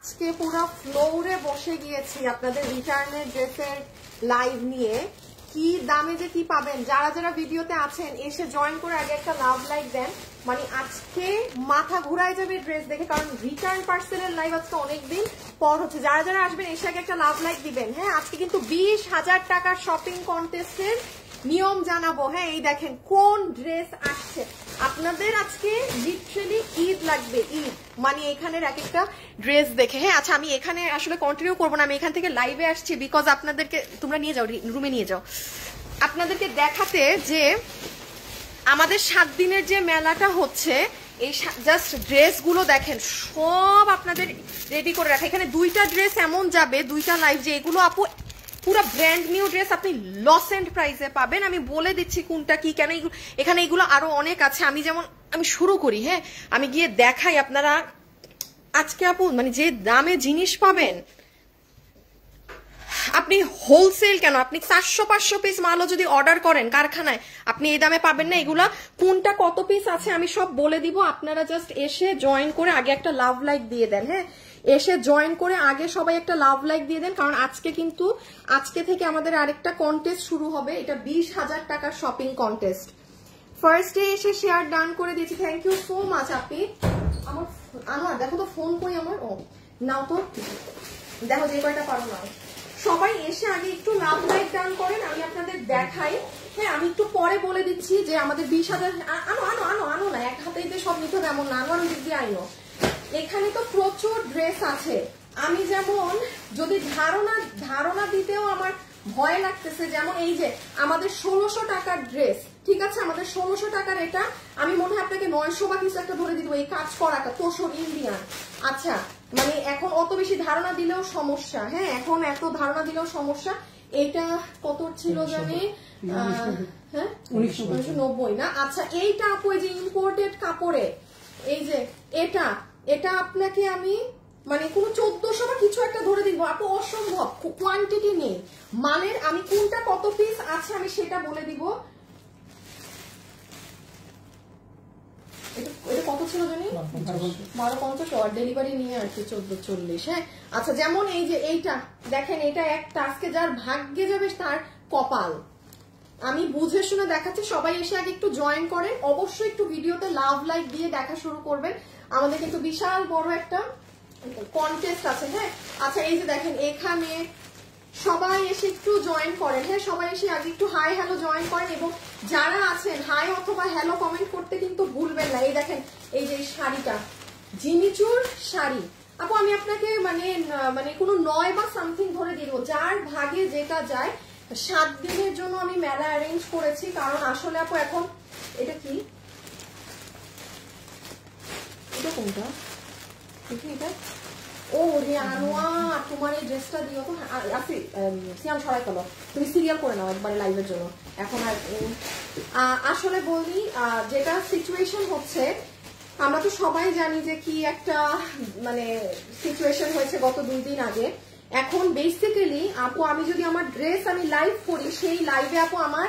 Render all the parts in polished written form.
আজকে পুরো ফ্লোরে বসে গিয়েছি আপনাদের রিটার্নের ড্রেসের লাইভ নিয়ে। কি দামে যে কি পাবেন, যারা যারা ভিডিওতে আছেন এসে জয়েন করে আগে একটা লাভ লাইক দেন। মানে আজকে মাথা ঘুরায় যাবে ড্রেস দেখে, কারণ রিটার্ন পার্সেলের লাইভ আজকে অনেকদিন পর হচ্ছে। যারা যারা আসবেন এসে আগে একটা লাভ লাইক দিবেন। হ্যাঁ, আজকে কিন্তু 20,000 টাকার শপিং কন্টেস্টের নিয়ম জানাবো। হ্যাঁ, এই দেখেন কোন ড্রেস আসছে আপনাদের। আজকে লিটারালি ঈদ লাগবে, ঈদ মানে এখানের এক একটা ড্রেস দেখে। হ্যাঁ, আচ্ছা আমি এখানে আসলে কন্টিনিউ করবো না, আমি এখান থেকে লাইভে আসছি বিকজ আপনাদেরকে, তোমরা নিয়ে যাও রুমে নিয়ে যাও, আপনাদেরকে দেখাতে যে আমাদের 7 দিনের যে মেলাটা হচ্ছে, এই জাস্ট ড্রেসগুলো দেখেন সব আপনাদের রেডি করে রাখা। এখানে 2টা ড্রেস এমন যাবে, 2টা লাইভ, যে এগুলো আপু পুরো ব্র্যান্ড নিউ ড্রেস আপনি লস এন্ড প্রাইসে পাবেন। আমি বলে দিচ্ছি কোনটা কি কেন। এখানে এগুলো আরো অনেক আছে। আমি শুরু করি। হ্যাঁ, আমি গিয়ে দেখাই আপনারা আজকে আপু মানে যে দামে জিনিস পাবেন, আপনি হোলসেল কেন, আপনি 400-500 পিস মালও যদি অর্ডার করেন কারখানায়, আপনি এই দামে পাবেন না। এগুলা কোনটা কত পিস আছে আমি সব বলে দিব। আপনারা জাস্ট এসে জয়েন করে আগে একটা লাভ লাইক দিয়ে দেন। হ্যাঁ, এসে জয়েন করে আগে সবাই একটা লাভ লাইক দিয়ে দেন, কারণ আজকে থেকে আমাদের আরেকটা কন্টেস্ট শুরু হবে। এটা 20,000 টাকার শপিং কন্টেস্ট। ফার্স্ট ডে এসে শেয়ার ডান করে দিয়েছি, থ্যাংক ইউ সো মাচ আপনি। আমার দেখো তো ফোন কই আমার, ও নাও তো, দেখো যে কয়টা পারো না। সবাই এসে আগে একটু লাভ লাইক ডান করেন, আমি আপনাদের দেখাই। হ্যাঁ, আমি একটু পরে বলে দিচ্ছি যে আমাদের 20,000 আনো না, এক হাতেই তো সব নিতে হবে এমন না, আনো দিক দিয়ে আইনো। এখানে তো প্রচুর ড্রেস আছে। আমি যেমন যদি ধারণা দিতেও আমার ভয় লাগতেছে। যেমন এই যে আমাদের 1600 টাকার ড্রেস, ঠিক আছে, আমাদের 1600 টাকার এটা আমি মনে হয় আপনাকে 900 বা কিছু একটা ধরে দিব। এই কাজ করাটা তোষর ইন্ডিয়ান। আচ্ছা, মানে এখন অত বেশি ধারণা দিলেও সমস্যা। হ্যাঁ, এখন এত ধারণা দিলেও সমস্যা। এইটা কত ছিল জানি, হ্যাঁ 1990 না। আচ্ছা, এইটা আপু এই যে ইম্পোর্টেড কাপড়ে, এই যে এটা আপনাকে আমি মানে কোনো 1400 বা কিছু একটা ধরে দিব আপু, অসম্ভব কোয়ান্টিটি নেই মালের। আমি কোনটা কত পিস আছে আমি সেটা বলে দিব। এটা কত ছিল জানি, 1250 আর ডেলিভারি নিয়ে আর কি 1440। হ্যাঁ, আচ্ছা যেমন এই যে এইটা দেখেন, এটা একটা আজকে যার ভাগ্যে যাবে তার কপাল। আমি বুঝে শুনে দেখাচ্ছি, সবাই এসে আগে একটু জয়েন করেন। অবশ্যই একটু ভিডিওতে লাভ লাইক দিয়ে দেখা শুরু করবেন। আমাদের কিন্তু বিশাল বড় একটা কন্টেস্ট আছে। হ্যাঁ, আচ্ছা এই যে দেখেন এখানে সবাই এসে একটু জয়েন করেন। হ্যাঁ, সবাই এসে আগে একটু হাই হ্যালো জয়েন করেন, এবং যারা আছেন হাই অথবা হ্যালো কমেন্ট করতে কিন্তু ভুলবেন না। এই দেখেন এই যে শাড়িটা, জিমিচুর শাড়ি আপু, আমি আপনাকে মানে কোনো 9 বা সামথিং ধরে দিব, যার ভাগে যেটা যায়। 7 দিনের জন্য আমি মেলা অ্যারেঞ্জ করেছি, কারণ আসলে আপু এখন এটা কি, এটা কোনটা, এটা ও রে আনোয়া, তোমার এই ড্রেসটা দিও তো। সিয়াম ছড়াই ফেলো, তুমি সিরিয়াল করে নাও একবারে লাইভের জন্য। এখন আর আসলে বলি, যেটা সিচুয়েশন হচ্ছে, আমরা তো সবাই জানি যে কি একটা মানে সিচুয়েশন হয়েছে গত 2 দিন আগে। এখন বেসিক্যালি আপু আমি যদি আমার ড্রেস আমি লাইভ করি, সেই লাইভে আপু আমার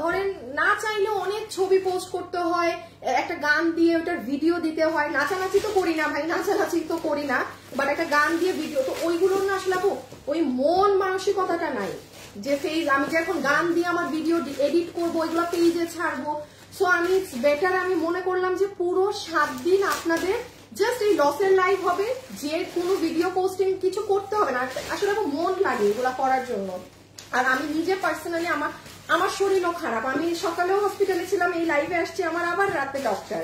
ধরেন না চাইলেও অনেক ছবি পোস্ট করতে হয়, একটা গান দিয়ে ওটার ভিডিও দিতে হয়। নাচানাচি তো করি না ভাই, নাচানাচি তো করি না, বাট একটা গান দিয়ে ভিডিও, তো ওইগুলোর না আসলে আপু ওই মন মানসিকতাটা নাই যে আমি যে এখন গান দিয়ে আমার ভিডিও এডিট করবো, ওইগুলো পেজে ছাড়বো। সো আমি বেটার আমি মনে করলাম যে পুরো 7 দিন আপনাদের জাস্ট এই লসের লাইভ হবে, যে কোনো ভিডিও পোস্টিং কিছু করতে হবে না। আসলে আমার মন লাগে এগুলা করার জন্য। আর আমি নিজে পার্সোনালি আমার শরীরও খারাপ, আমি সকালেও হসপিটালে ছিলাম, এই লাইভে আসছি, আমার আবার রাতে ডক্টর।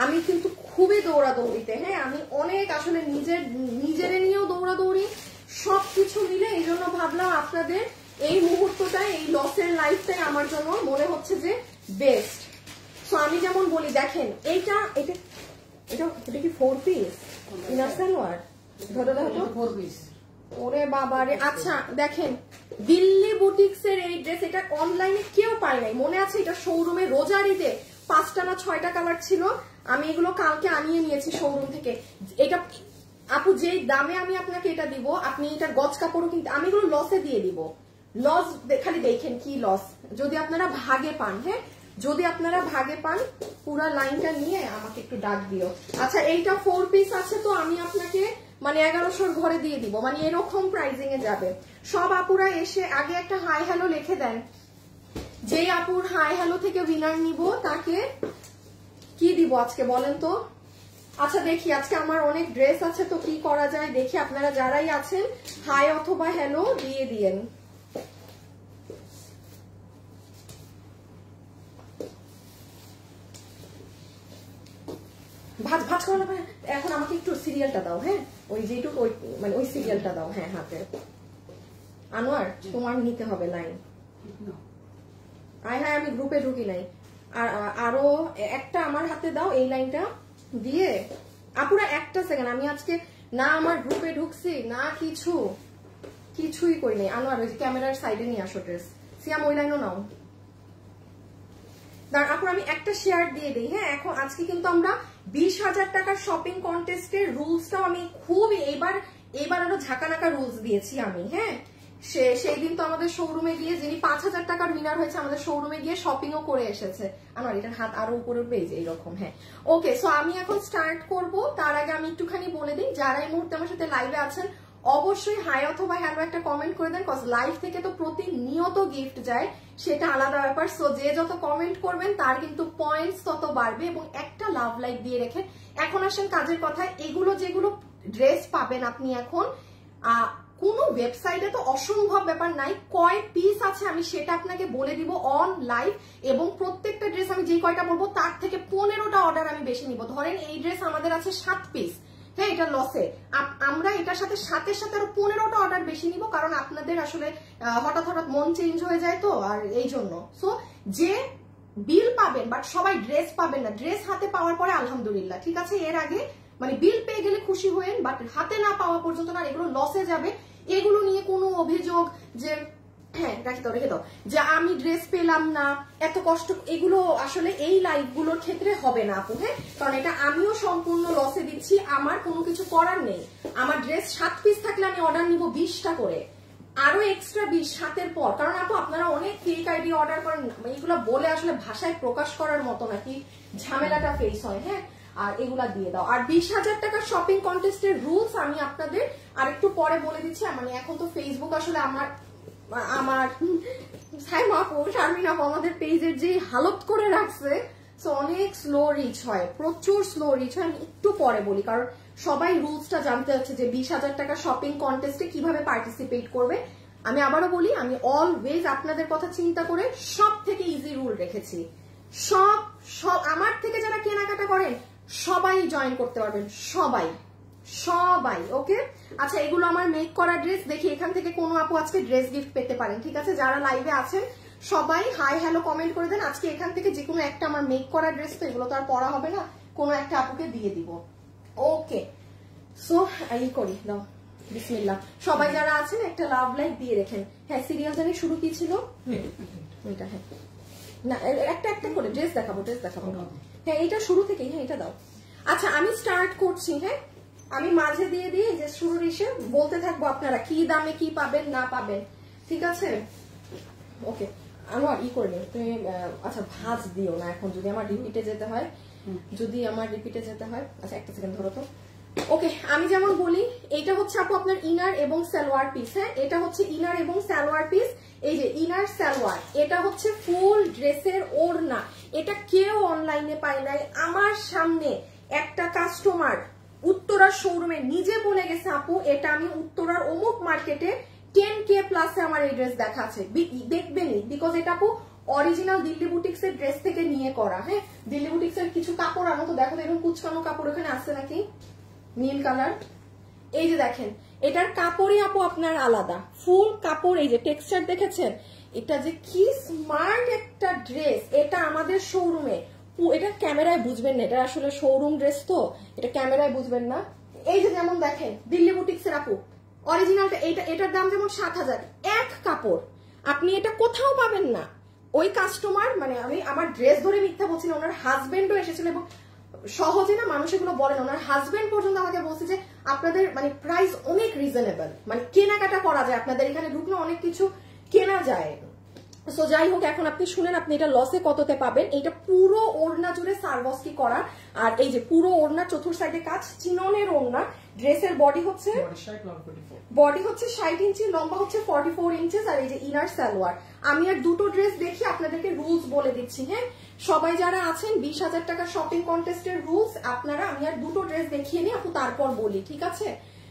আমি কিন্তু খুবই দৌড়াদৌড়িতে। হ্যাঁ, আমি অনেক আসলে নিজের নিয়েও দৌড়াদৌড়ি, সবকিছু মিলে এই জন্য ভাবলাম আপনাদের এই মুহূর্তটাই, এই লসের লাইফটাই আমার জন্য মনে হচ্ছে যে বেস্ট। সো আমি যেমন বলি দেখেন এটা কি 4 পিস ইনার সালোয়ার, ধরো 4 পিস, ওরে বাবা রে। আচ্ছা দেখেন দিল্লি বুটিক্স এর এই ড্রেস, এটা অনলাইনে কেউ পায় নাই, মনে আছে? এটা শোরুমে রোজারিতে 5টা না 6টা কালার ছিল। আমি এগুলো কালকে আনিয়ে নিয়েছি শোরুম থেকে। এটা আপু যে দামে আমি আপনাকে এটা দিব, আপনি এটার গজ কাপড়ও কিনতে, আমি এগুলো লসে দিয়ে দিব। লস খালি দেখেন কি লস, যদি আপনারা ভাগে পান। হ্যাঁ, যদি আপনারা ভাগে পান পুরো লাইনটা নিয়ে আমাকে একটু ডাক দিও। আচ্ছা এইটা 4 পিস আছে, তো আমি আপনাকে মানে 1100 ঘরে দিয়ে দিব, মানে এরকম প্রাইজিং এ যাবে। সব আপুরা এসে আগে একটা হাই হ্যালো লিখে দেন, যে আপুর হাই হ্যালো থেকে উইনার নিব তাকে কি দিব আজকে বলেন তো। আচ্ছা দেখি আজকে আমার অনেক ড্রেস আছে, তো কি করা যায় দেখি। আপনারা যারাই আছেন হাই অথবা হ্যালো দিয়ে দিয়েন। ভাজ ভাজ করা না, এখন আমাকে একটু সিরিয়ালটা দাও। হ্যাঁ ওই যেটুকু ওই মানে ওই সিরিয়ালটা দাও। হ্যাঁ হাতে। আনোয়ার তোমার নিতে হবে লাইন। আয় হ্যাঁ আমি গ্রুপে ঢুকি নাই। আর আরো একটা আমার হাতে দাও এই লাইনটা দিয়ে। আপুরা একটা সেকেন্ড, আমি আজকে না আমার গ্রুপে ঢুকছি না কিছুই করি নাই। আনোয়ার ওই ক্যামেরার সাইডে নিয়ে আসো ড্রেস। সিয়াম ওই লাইনও নাও। দাঁড়ান আপুরা আমি একটা শেয়ার দিয়ে দিই। হ্যাঁ এখন আজকে কিন্তু আমরা 20,000 টাকার শপিং কন্টেস্টের রুলসটাও আমি খুব এবার আরো ঝাঁকানাকা রুলস দিয়েছি আমি। হ্যাঁ সেই দিন তো আমাদের শোরুমে গিয়ে যিনি 5,000 টাকার উইনার হয়েছে আমাদের শোরুমে গিয়ে শপিংও করে এসেছে। আমার এটার হাত আরো উপরে উঠবে এইরকম। হ্যাঁ ওকে, সো আমি এখন স্টার্ট করব। তার আগে আমি একটুখানি বলে দিই, যারা এই মুহূর্তে আমার সাথে লাইভে আছেন অবশ্যই হাই অথবা হ্যালো একটা কমেন্ট করে দেন, কজ লাইভ থেকে তো প্রতিনিয়ত গিফট যায়, সেটা আলাদা ব্যাপার। সো যে যত কমেন্ট করবেন তার কিন্তু পয়েন্টস তত বাড়বে। এবং একটা লাভ লাইক দিয়ে রেখে এখন আসেন কাজের কথায়। এগুলো যেগুলো ড্রেস পাবেন আপনি এখন কোনো ওয়েবসাইটে তো অসম্ভব ব্যাপার নাই, কয় পিস আছে আমি সেটা আপনাকে বলে দিব অন লাইভ। এবং প্রত্যেকটা ড্রেস আমি যে কয়টা বলবো তার থেকে 15টা অর্ডার আমি বেশি নিব। ধরেন এই ড্রেস আমাদের আছে 7 পিস, হ্যাঁ এটা লসে, আমরা এটার সাথে আরো 15টা অর্ডার বেশি নিব, কারণ আপনাদের আসলে হঠাৎ মন চেঞ্জ হয়ে যায় তো, আর এই জন্য। সো যে বিল পাবেন বাট সবাই ড্রেস পাবেন না, ড্রেস হাতে পাওয়ার পরে আলহামদুলিল্লাহ ঠিক আছে। এর আগে মানে বিল পেয়ে গেলে খুশি হয়েন, বাট হাতে না পাওয়া পর্যন্ত না, এগুলো লসে যাবে। এগুলো নিয়ে কোনো অভিযোগ যে হ্যাঁ রেখে দাও যে আমি ড্রেস পেলাম না এত কষ্ট, এগুলো আসলে এই লাইভ গুলোর ক্ষেত্রে হবে না আপু। হ্যাঁ কারণ এটা আমিও সম্পূর্ণ লসে দিচ্ছি, আমার কোনো কিছু করার নেই। আমার ড্রেস 7 পিস থাকলে আমি অর্ডার নিব 20টা করে, আরো এক্সট্রা 20 7-এর পর। কারণ আপু আপনারা অনেক ফেক আইডি অর্ডার করেন, এইগুলো বলে আসলে ভাষায় প্রকাশ করার মতো নাকি ঝামেলাটা ফেস হয়। হ্যাঁ আর এগুলা দিয়ে দাও। আর 20,000 টাকার শপিং কন্টেস্টের রুলস আমি আপনাদের আরেকটু পরে বলে দিচ্ছি। মানে এখন তো ফেসবুক আসলে আমার শারমিন আপু আমাদের পেজের যে হালত করে রাখছে, সো অনেক স্লো রিচ হয়, প্রচুর স্লো রিচ হয়। আমি একটু পরে বলি, কারণ সবাই রুলসটা জানতে হচ্ছে যে 20,000 টাকা শপিং কন্টেস্টে কিভাবে পার্টিসিপেট করবে। আমি আবারও বলি, আমি অলওয়েজ আপনাদের কথা চিন্তা করে সব থেকে ইজি রুল রেখেছি। সব আমার থেকে যারা কেনাকাটা করেন সবাই জয়েন করতে পারবেন, সবাই। ওকে আচ্ছা এগুলো আমার মেক করা ড্রেস। দেখি এখান থেকে কোনো আপু আজকে ড্রেস গিফট পেতে পারেন, ঠিক আছে। যারা লাইভে আছেন সবাই হাই হ্যালো কমেন্ট করে দেন। আজকে এখান থেকে যে কোনো একটা আমার মেক করা ড্রেস, তো এগুলো তো আর পরা হবে না, কোনো একটা আপুকে দিয়ে দিব। ওকে সো এই করি দাও বিসমিল্লাহ। সবাই যারা আছেন একটা লাভ লাইক দিয়ে রেখেন। হ্যাঁ সিরিয়াল জানি শুরু কি ছিল এটা। হ্যাঁ না একটা করে ড্রেস দেখাবো হ্যাঁ এটা শুরু থেকেই। হ্যাঁ এটা দাও। আচ্ছা আমি স্টার্ট করছি। হ্যাঁ আমি মাঝে দিয়ে দিয়ে যে শুরুর ইসে বলতে থাকবো আপনারা কি দামে কি পাবেন না পাবেন, ঠিক আছে। ওকে আমার করে নিই তুমি। আচ্ছা ভাজ দিও না এখন, যদি আমার রিপিটে যেতে হয় আচ্ছা একটা সেকেন্ড ধরো তো। ওকে আমি যেমন বলি, এটা হচ্ছে আপু আপনার ইনার এবং সালোয়ার পিস। হ্যাঁ এটা হচ্ছে ইনার এবং সালোয়ার পিস। এই যে ইনার সালোয়ার, এটা হচ্ছে ফুল ড্রেসের ওড়না। এটা কেউ অনলাইনে পায় নাই। আমার সামনে একটা কাস্টমার উত্তরার শোরুমে নিজে বলে গেছে আপু এটা আমি উত্তরার অমুক মার্কেটে 10K প্লাসে আমার এই ড্রেস দেখা আছে, দেখবেনই, বিকজ এটা আপু অরিজিনাল দিল্লি বুটিক্স এর ড্রেস থেকে নিয়ে করা। হ্যাঁ দিল্লি বুটিক্স এর কিছু কাপড় আনো তো, দেখো এরকম কুচকানো কাপড় ওখানে আছে নাকি, নীল কালার। এই যে দেখেন এটার কাপড়ই আপু আপনার আলাদা, ফুল কাপড়। এই যে টেক্সচার দেখেছেন, এটা যে কি স্মার্ট একটা ড্রেস। এটা আমাদের শোরুমে, এটা ক্যামেরায় বুঝবেন না, এটা আসলে শোরুম ড্রেস তো এটা ক্যামেরায় বুঝবেন না। এই যে যেমন দেখেন দিল্লি বুটিক্স এর আপু অরিজিনালটা, এটার দাম যেমন 7,000, এক কাপড় আপনি এটা কোথাও পাবেন না। ওই কাস্টমার মানে আমি আমার ড্রেস ধরে মিথ্যা বলছি না, ওনার হাজবেন্ডও এসেছিল এবং সহজে না মানুষ এগুলো বলেন, ওনার হাজবেন্ড পর্যন্ত আমাকে বলছে যে আপনাদের মানে প্রাইস অনেক রিজনেবল, মানে কেনাকাটা করা যায়, আপনাদের এখানে ঢুকলে অনেক কিছু কেনা যায়। সো যাই হোক এখন আপনি শুনেন আপনি এটা লসে কততে পাবেন। এটা পুরো ওড়না জুড়ে সারবস্কি করা, আর এই যে পুরো ওড়না চতুর সাইডে কাজ, চিননের ওড়না, ড্রেসের বডি হচ্ছে 60 ইঞ্চি, লম্বা হচ্ছে 44 ইঞ্চেস, আর এই যে ইনার সালোয়ার। আমি আর দুটো ড্রেস দেখি, আপনাদেরকে রুলস বলে দিচ্ছি। হ্যাঁ, সবাই যারা আছেন 20,000 টাকা শপিং কন্টেস্টের রুলস আপনারা, আমি আর দুটো ড্রেস দেখিয়ে নিই আপু, তারপর বলি, ঠিক আছে?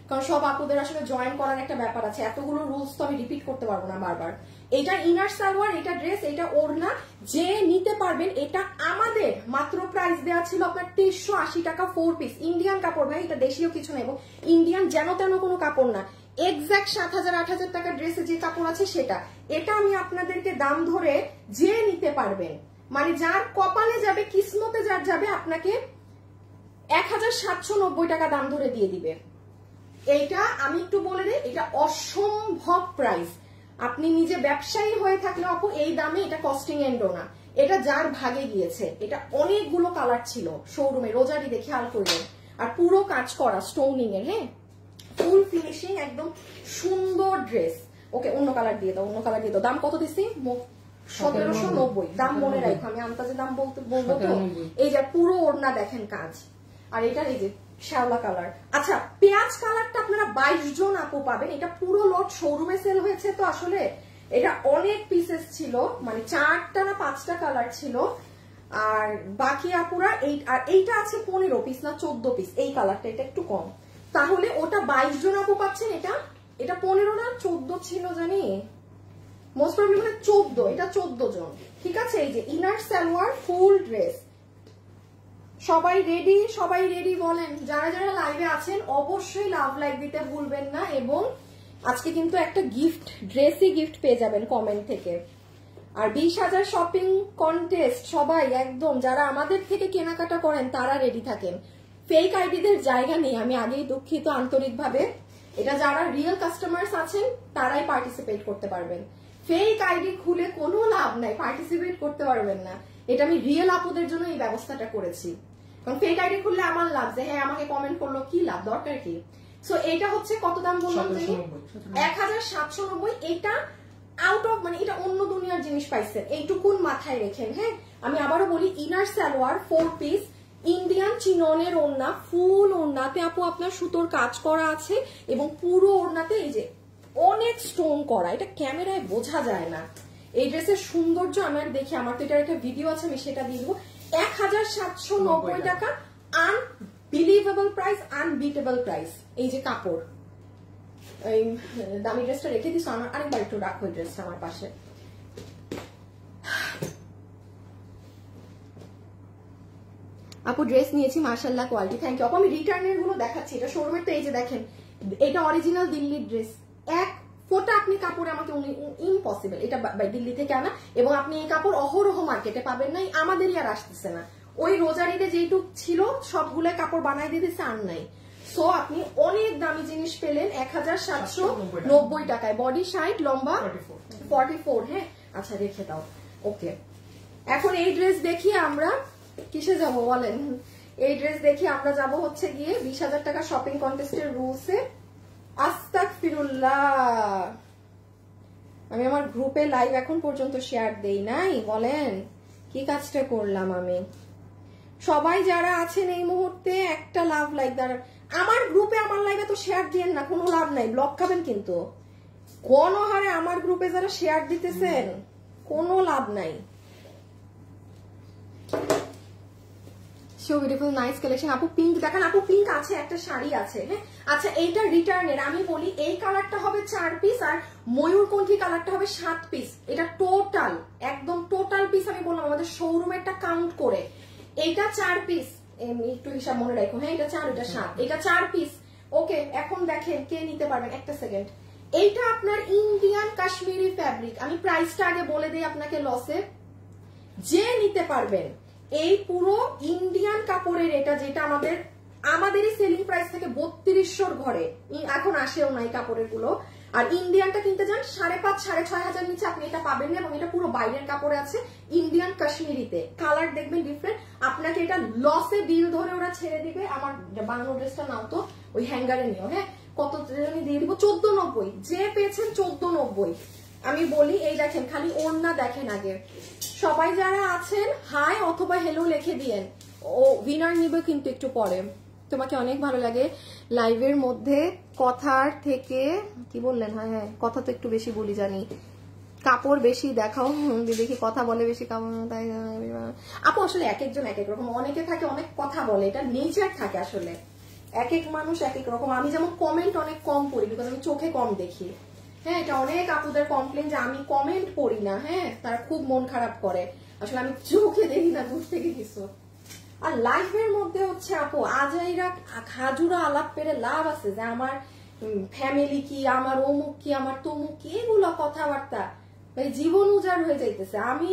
কারণ সব আপুদের আসলে জয়েন করার একটা ব্যাপার আছে, এতগুলো রুলস তো আমি রিপিট করতে পারবো না বারবার। এটা ইনার সালোয়ার, এটা ড্রেস, এটা ওড়না। যে নিতে পারবেন, এটা আমাদের মাত্র প্রাইস দেওয়া ছিল আপনার 2380 টাকা 4 পিস। ইন্ডিয়ান কাপড় ভাই, এটা দেশীয় কিছু নেই, এবং ইন্ডিয়ান যেন তেন কোনো কাপড় না। এক্সাক্ট 7,000 8,000 টাকার ড্রেসে যে কাপড় আছে সেটা। এটা আমি আপনাদেরকে দাম ধরে যে নিতে পারবেন, মানে যার কপালে যাবে, কিসমতে যার যাবে, আপনাকে 1790 টাকা দাম ধরে দিয়ে দিবে। এইটা আমি একটু বলে দিই, এটা অসম্ভব প্রাইস। আপনি নিজে ব্যবসায়ী হয়ে থাকলে আপু এই দামে এটা কস্টিং এন্ডও না, এটা যার ভাগে গিয়েছে। এটা অনেকগুলো কালার ছিল শোরুমে, রোজারি দেখে খেয়াল করবেন। আর পুরো কাজ করা স্টোনিং এর, হ্যাঁ, ফুল ফিনিশিং, একদম সুন্দর ড্রেস। ওকে, অন্য কালার দিয়ে দাও, অন্য কালার দিয়ে দাও। দাম কত দিছি? 1790। দাম মনে রাখো, আমি আন্তাজে দাম বলবো তো। এই যে পুরো ওড়না দেখেন কাজ, আর এটা এই যে শ্যাওলা কালার। আচ্ছা, পেঁয়াজ কালারটা আপনারা 22 জন আপু পাবেন। এটা পুরো লট শোরুমে সেল হয়েছে, তো আসলে এটা অনেক পিসেস ছিল, মানে 4টা না 5টা কালার ছিল। আর বাকি আপুরা আর এইটা আছে 15 পিস না 14 পিস, এই কালারটা, এটা একটু কম। তাহলে ওটা 22 জন আপু পাচ্ছেন, এটা 15 না 14 ছিল জানি, মোস্ট প্রবলি মানে 14, এটা 14 জন, ঠিক আছে? এই যে ইনার সালোয়ার ফুল ড্রেস। সবাই রেডি? সবাই রেডি বলেন। যারা যারা লাইভে আছেন অবশ্যই লাভ লাইক দিতে ভুলবেন না, এবং আজকে কিন্তু একটা গিফট, ড্রেসই গিফট পেয়ে যাবেন কমেন্ট থেকে। আর 20,000 শপিং কন্টেস্ট, সবাই একদম যারা আমাদের থেকে কেনাকাটা করেন তারা রেডি থাকেন। ফেক আইডিদের জায়গা নেই, আমি আগেই দুঃখিত আন্তরিকভাবে। এটা যারা রিয়েল কাস্টমার্স আছেন তারাই পার্টিসিপেট করতে পারবেন। ফেক আইডি খুলে কোনো লাভ নাই, পার্টিসিপেট করতে পারবেন না। এটা আমি রিয়েল আপুদের জন্য এই ব্যবস্থাটা করেছি, কারণ ফেক আইডি খুললে আমার লাভ, যে হ্যাঁ আমাকে কমেন্ট করলো, কি লাভ, দরকার কি? সো এটা হচ্ছে কত দাম বললাম, 1790। এটা আউট অফ, মানে এটা অন্য দুনিয়ার জিনিস পাইছেন, এইটুকুন মাথায় রেখেন। হ্যাঁ, আমি আবারও বলি, ইনার সালোয়ার 4 পিস, ইন্ডিয়ান চিননের ওড়না, ফুল ওড়নাতে আপু আপনার সুতোর কাজ করা আছে, এবং পুরো ওড়নাতে এই যে অনেক স্টোন করা, এটা ক্যামেরায় বোঝা যায় না। এই ড্রেসের সৌন্দর্য আমার দেখি, আমার তো এটার একটা ভিডিও আছে, আমি সেটা দিয়ে দেবো। 1790 টাকা, আনবিলিভেবল প্রাইস, আনবিটেবল প্রাইস। এই যে কাপড়, এই দামি ড্রেসটা রেখে দিস, আমার আরেকবার একটু রাখো ড্রেসটা আমার পাশে। আপু ড্রেস নিয়েছি, মাশাআল্লাহ কোয়ালিটি, থ্যাংক ইউ আপু। আমি রিটার্নের গুলো দেখাচ্ছি, এটা শোরুমের, তো এই যে দেখেন, এটা অরিজিনাল দিল্লির ড্রেস, এক ফোটা আপনি কাপড় আমাকে ইম্পসিবল, এটা দিল্লি থেকে আনা, এবং আপনি এই কাপড় অহরহ মার্কেটে পাবেন না, আমাদেরই আর আসতেছে না। ওই রোজারিতে যেটুক ছিল সবগুলো কাপড় বানাই দিতেছে, আর নাই। সো আপনি অনেক দামি জিনিস পেলেন 1790 টাকায়। বডি 60, লম্বা 44। হ্যাঁ, আচ্ছা রেখে দাও। ওকে, এখন এই ড্রেস দেখি আমরা কিসে যাব বলেন? এই ড্রেস দেখি আমরা যাব হচ্ছে গিয়ে 20,000 টাকা শপিং কন্টেস্টের রুলসে। আস্তাগফিরুল্লাহ, আমি আমার গ্রুপে লাইভ এখন পর্যন্ত শেয়ার দেই নাই, বলেন কি কাজটা করলাম আমি? সবাই যারা আছেন এই মুহূর্তে একটা লাভ লাইক দ্বারা, আমার গ্রুপে আমার লাইভে তো শেয়ার দিয়েন না, কোনো লাভ নাই, ব্লক খাবেন কিন্তু। গণহারে আমার গ্রুপে যারা শেয়ার দিতেছেন কোনো লাভ নাই। So beautiful, nice collection. আপু পিঙ্ক দেখেন, আপু পিঙ্ক আছে, একটা শাড়ি আছে। হ্যাঁ, আচ্ছা এইটা রিটার্নের, আমি বলি এই কালারটা হবে 4 পিস, আর ময়ূরকণ্ঠী কালারটা হবে 7 পিস। এটা টোটাল, একদম টোটাল পিস আমি বললাম আমাদের শোরুমেরটা কাউন্ট করে, এটা 4 পিস। একটু হিসাব মনে রাখো, হ্যাঁ, এটা 4, এটা 7, এটা 4 পিস। ওকে, এখন দেখেন কে নিতে পারবেন, একটা সেকেন্ড। এইটা আপনার ইন্ডিয়ান কাশ্মীরি ফ্যাব্রিক, আমি প্রাইসটা আগে বলে দিই আপনাকে লসে। যে নিতে পারবেন এই পুরো ইন্ডিয়ান কাপড়ের, এটা যেটা আমাদেরই সেলিং প্রাইস থেকে 3200 ঘরে, এখন আসেও নাই কাপড়ের গুলো। আর ইন্ডিয়ানটা কিনতে যান 5,500 6,500 নিচে আপনি এটা পাবেন না, এবং এটা পুরো বাইরের কাপড়ে আছে, ইন্ডিয়ান কাশ্মীরিতে। কালার দেখবেন ডিফারেন্ট, আপনাকে এটা লসে বিল ধরে ওরা ছেড়ে দিবে। আমার বানানো ড্রেসটা নাও তো, ওই হ্যাঙ্গারে নিও। হ্যাঁ, কত দিয়ে দিব? 1490। যে পেয়েছেন 1490। আমি বলি, এই দেখেন, খালি ওড়না দেখেন আগে। সবাই যারা আছেন হাই অথবা হেলো লিখে দিয়েন, ও উইনার নিবে কিন্তু একটু পরে। তোমাকে অনেক ভালো লাগে লাইভের মধ্যে কথার থেকে, কি বললেন? হ্যাঁ হ্যাঁ, কথা তো একটু বেশি বলি জানি, কাপড় বেশি দেখাও, দেখি কথা বলে বেশি কাপড়, তাই আপু আসলে এক একজন এক এক রকম, অনেকে থাকে অনেক কথা বলে, এটা নেচার থাকে আসলে, এক এক মানুষ এক এক রকম। আমি যেমন কমেন্ট অনেক কম পড়ি, বিকজ আমি চোখে কম দেখি। হ্যাঁ, এটা অনেক আপুদের কমপ্লেন যে আমি কমেন্ট পড়ি না। হ্যাঁ, তারা খুব মন খারাপ করে, আসলে আমি চোখে দেখি না, দূর থেকে কিছু। আর লাইফের মধ্যে হচ্ছে আপু আজাইরা খাজুরা আলাপ পেরে লাভ আছে যে আমার ফ্যামিলি কি, আমার অমুক কি, আমার তমুক কি, এগুলো কথাবার্তা জীবন উজাড় হয়ে যাইতেছে। আমি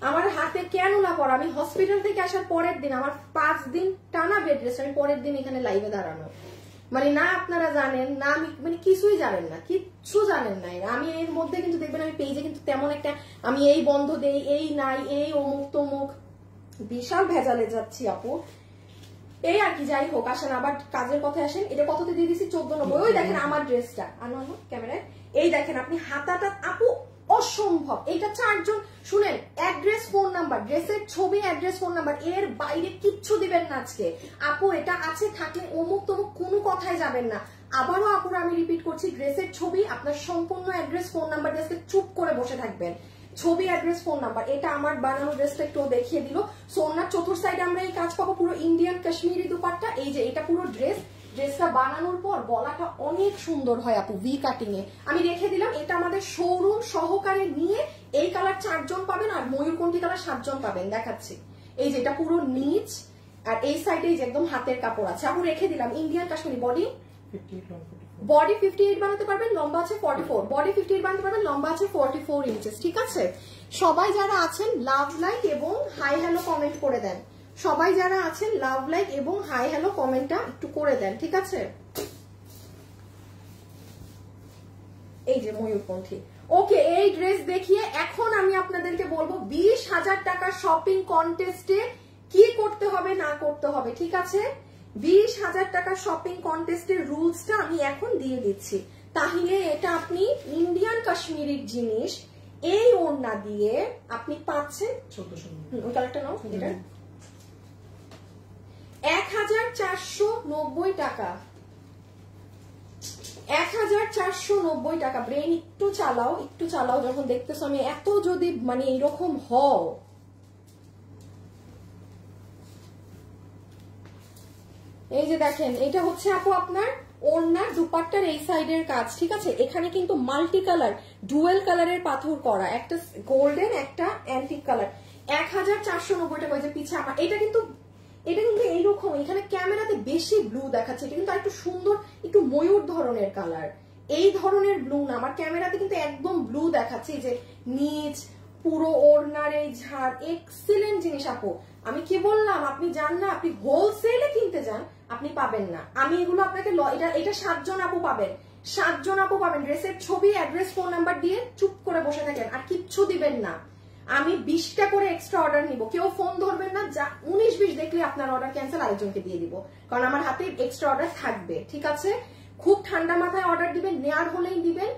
আমার হাতে কেন না পড়া, আমি হসপিটাল থেকে আসার পরের দিন আমার 5 দিন টানা বেড রেস্ট, আমি পরের দিন এখানে লাইভে দাঁড়ানো, মানে না আপনারা জানেন না, আমি মানে কিছুই জানেন না, কিচ্ছু জানেন না। আমি এর মধ্যে কিন্তু দেখবেন আমি পেজে কিন্তু তেমন একটা আমি এই বন্ধ দেই, এই নাই, এই অমুক তমুক, বিশাল ভেজালে যাচ্ছি আপু। এই আর কি, যাই হোক, আসেন আবার কাজের কথায় আসেন। এটা কততে দিয়ে দিচ্ছি? 1490। ওই দেখেন আমার ড্রেসটা, আনো ক্যামেরায়, এই দেখেন আপনি হাতাটা আপু অসম্ভব। এইটা 4 জন, শুনেন, অ্যাড্রেস ফোন নাম্বার, ড্রেসের ছবি, অ্যাড্রেস ফোন নাম্বার, এর বাইরে কিচ্ছু দিবেন না আজকে আপু। এটা আছে থাকলে অমুক তমুক কোনো কথাই যাবেন না। আবারও আপুরা আমি রিপিট করছি, ড্রেসের ছবি, আপনার সম্পূর্ণ অ্যাড্রেস ফোন নাম্বার, ড্রেসকে চুপ করে বসে থাকবেন, ছবি, অ্যাড্রেস, ফোন নাম্বার। এটা আমার বানানো ড্রেসটা একটু দেখিয়ে দিল। সো ওনার চতুর্থ সাইডে আমরা এই কাজ পাবো, পুরো ইন্ডিয়ান কাশ্মীরি দুপাট্টা। এই যে এটা পুরো ড্রেস, ড্রেসটা বানানোর পর গলাটা অনেক সুন্দর হয় আপু, ভি কাটিং এ আমি রেখে দিলাম। এটা আমাদের শোরুম সহকারে নিয়ে এই কালার 4 জন পাবেন, আর ময়ূরকণ্ঠী কালার 7 জন পাবেন। দেখাচ্ছি, এই যে এটা পুরো নিচ, আর এই সাইডে যে একদম হাতের কাপড় আছে আপু, রেখে দিলাম। ইন্ডিয়ান কাশ্মীরি, বডি 58 বানাতে পারবেন, লম্বা আছে 44, বডি 58 বানাতে পারবেন, লম্বা আছে 44 ইঞ্চেস। ঠিক আছে, সবাই যারা আছেন লাভ লাইক এবং হাই হ্যালো কমেন্ট করে দেন। সবাই যারা আছেন লাভ লাইক এবং হাই হ্যালো কমেন্টটা একটু করে দেন, ঠিক আছে। এই যে ময়ূরকণ্ঠী। ওকে, এই ড্রেস দেখিয়ে এখন আমি আপনাদেরকে বলবো 20,000 টাকার শপিং কন্টেস্টে কি করতে হবে না করতে হবে, ঠিক আছে। 20,000 টাকার শপিং কন্টেস্টের রুলসটা আমি এখন দিয়ে দিচ্ছি। তাহলে এটা আপনি ইন্ডিয়ান কাশ্মীরির জিনিস এই ওড়না দিয়ে আপনি পাচ্ছেন 1490। ওই কালারটা নাও, এটা 1490 টাকা, 1490 টাকা। ব্রেন একটু চালাও, একটু চালাও, যখন দেখতেছো আমি এত যদি মানে এইরকম হও। এই যে দেখেন, এটা হচ্ছে আপু আপনার ওড়নার দুপাট্টার এই সাইডের কাজ, ঠিক আছে। এখানে কিন্তু মাল্টি কালার, ডুয়েল কালারের পাথর করা, একটা গোল্ডেন, একটা অ্যান্টিক কালার। 1490 টাকা। যে পিছে আমার এটা কিন্তু এইরকম, এখানে ক্যামেরাতে বেশি ব্লু দেখাচ্ছে, এটা কিন্তু একটু সুন্দর, একটু ময়ূর ধরনের কালার, এই ধরনের ব্লু না। আমার ক্যামেরাতে কিন্তু একদম ব্লু দেখাচ্ছে। যে নিচ পুরো ওড়নার এই ঝাড়, এক্সিলেন্ট জিনিস আপু। আমি কি বললাম, আপনি যান না, আপনি হোলসেলে কিনতে যান, আপনি পাবেন না। আমি এগুলো আপনাকে এটা 7 জন আপু পাবেন, 7 জন আপু পাবেন। ড্রেসের ছবি, অ্যাড্রেস, ফোন নাম্বার দিয়ে চুপ করে বসে থাকেন, আর কিচ্ছু দিবেন না। আমি 20টা করে এক্সট্রা অর্ডার নিব, কেউ ফোন ধরবেন না। যা 19-20 দেখলে আপনার অর্ডার ক্যান্সেল, আরেকজনকে দিয়ে দিব, কারণ আমার হাতে এক্সট্রা অর্ডার থাকবে, ঠিক আছে। খুব ঠান্ডা মাথায় অর্ডার দিবেন, নেয়ার হলেই দিবেন,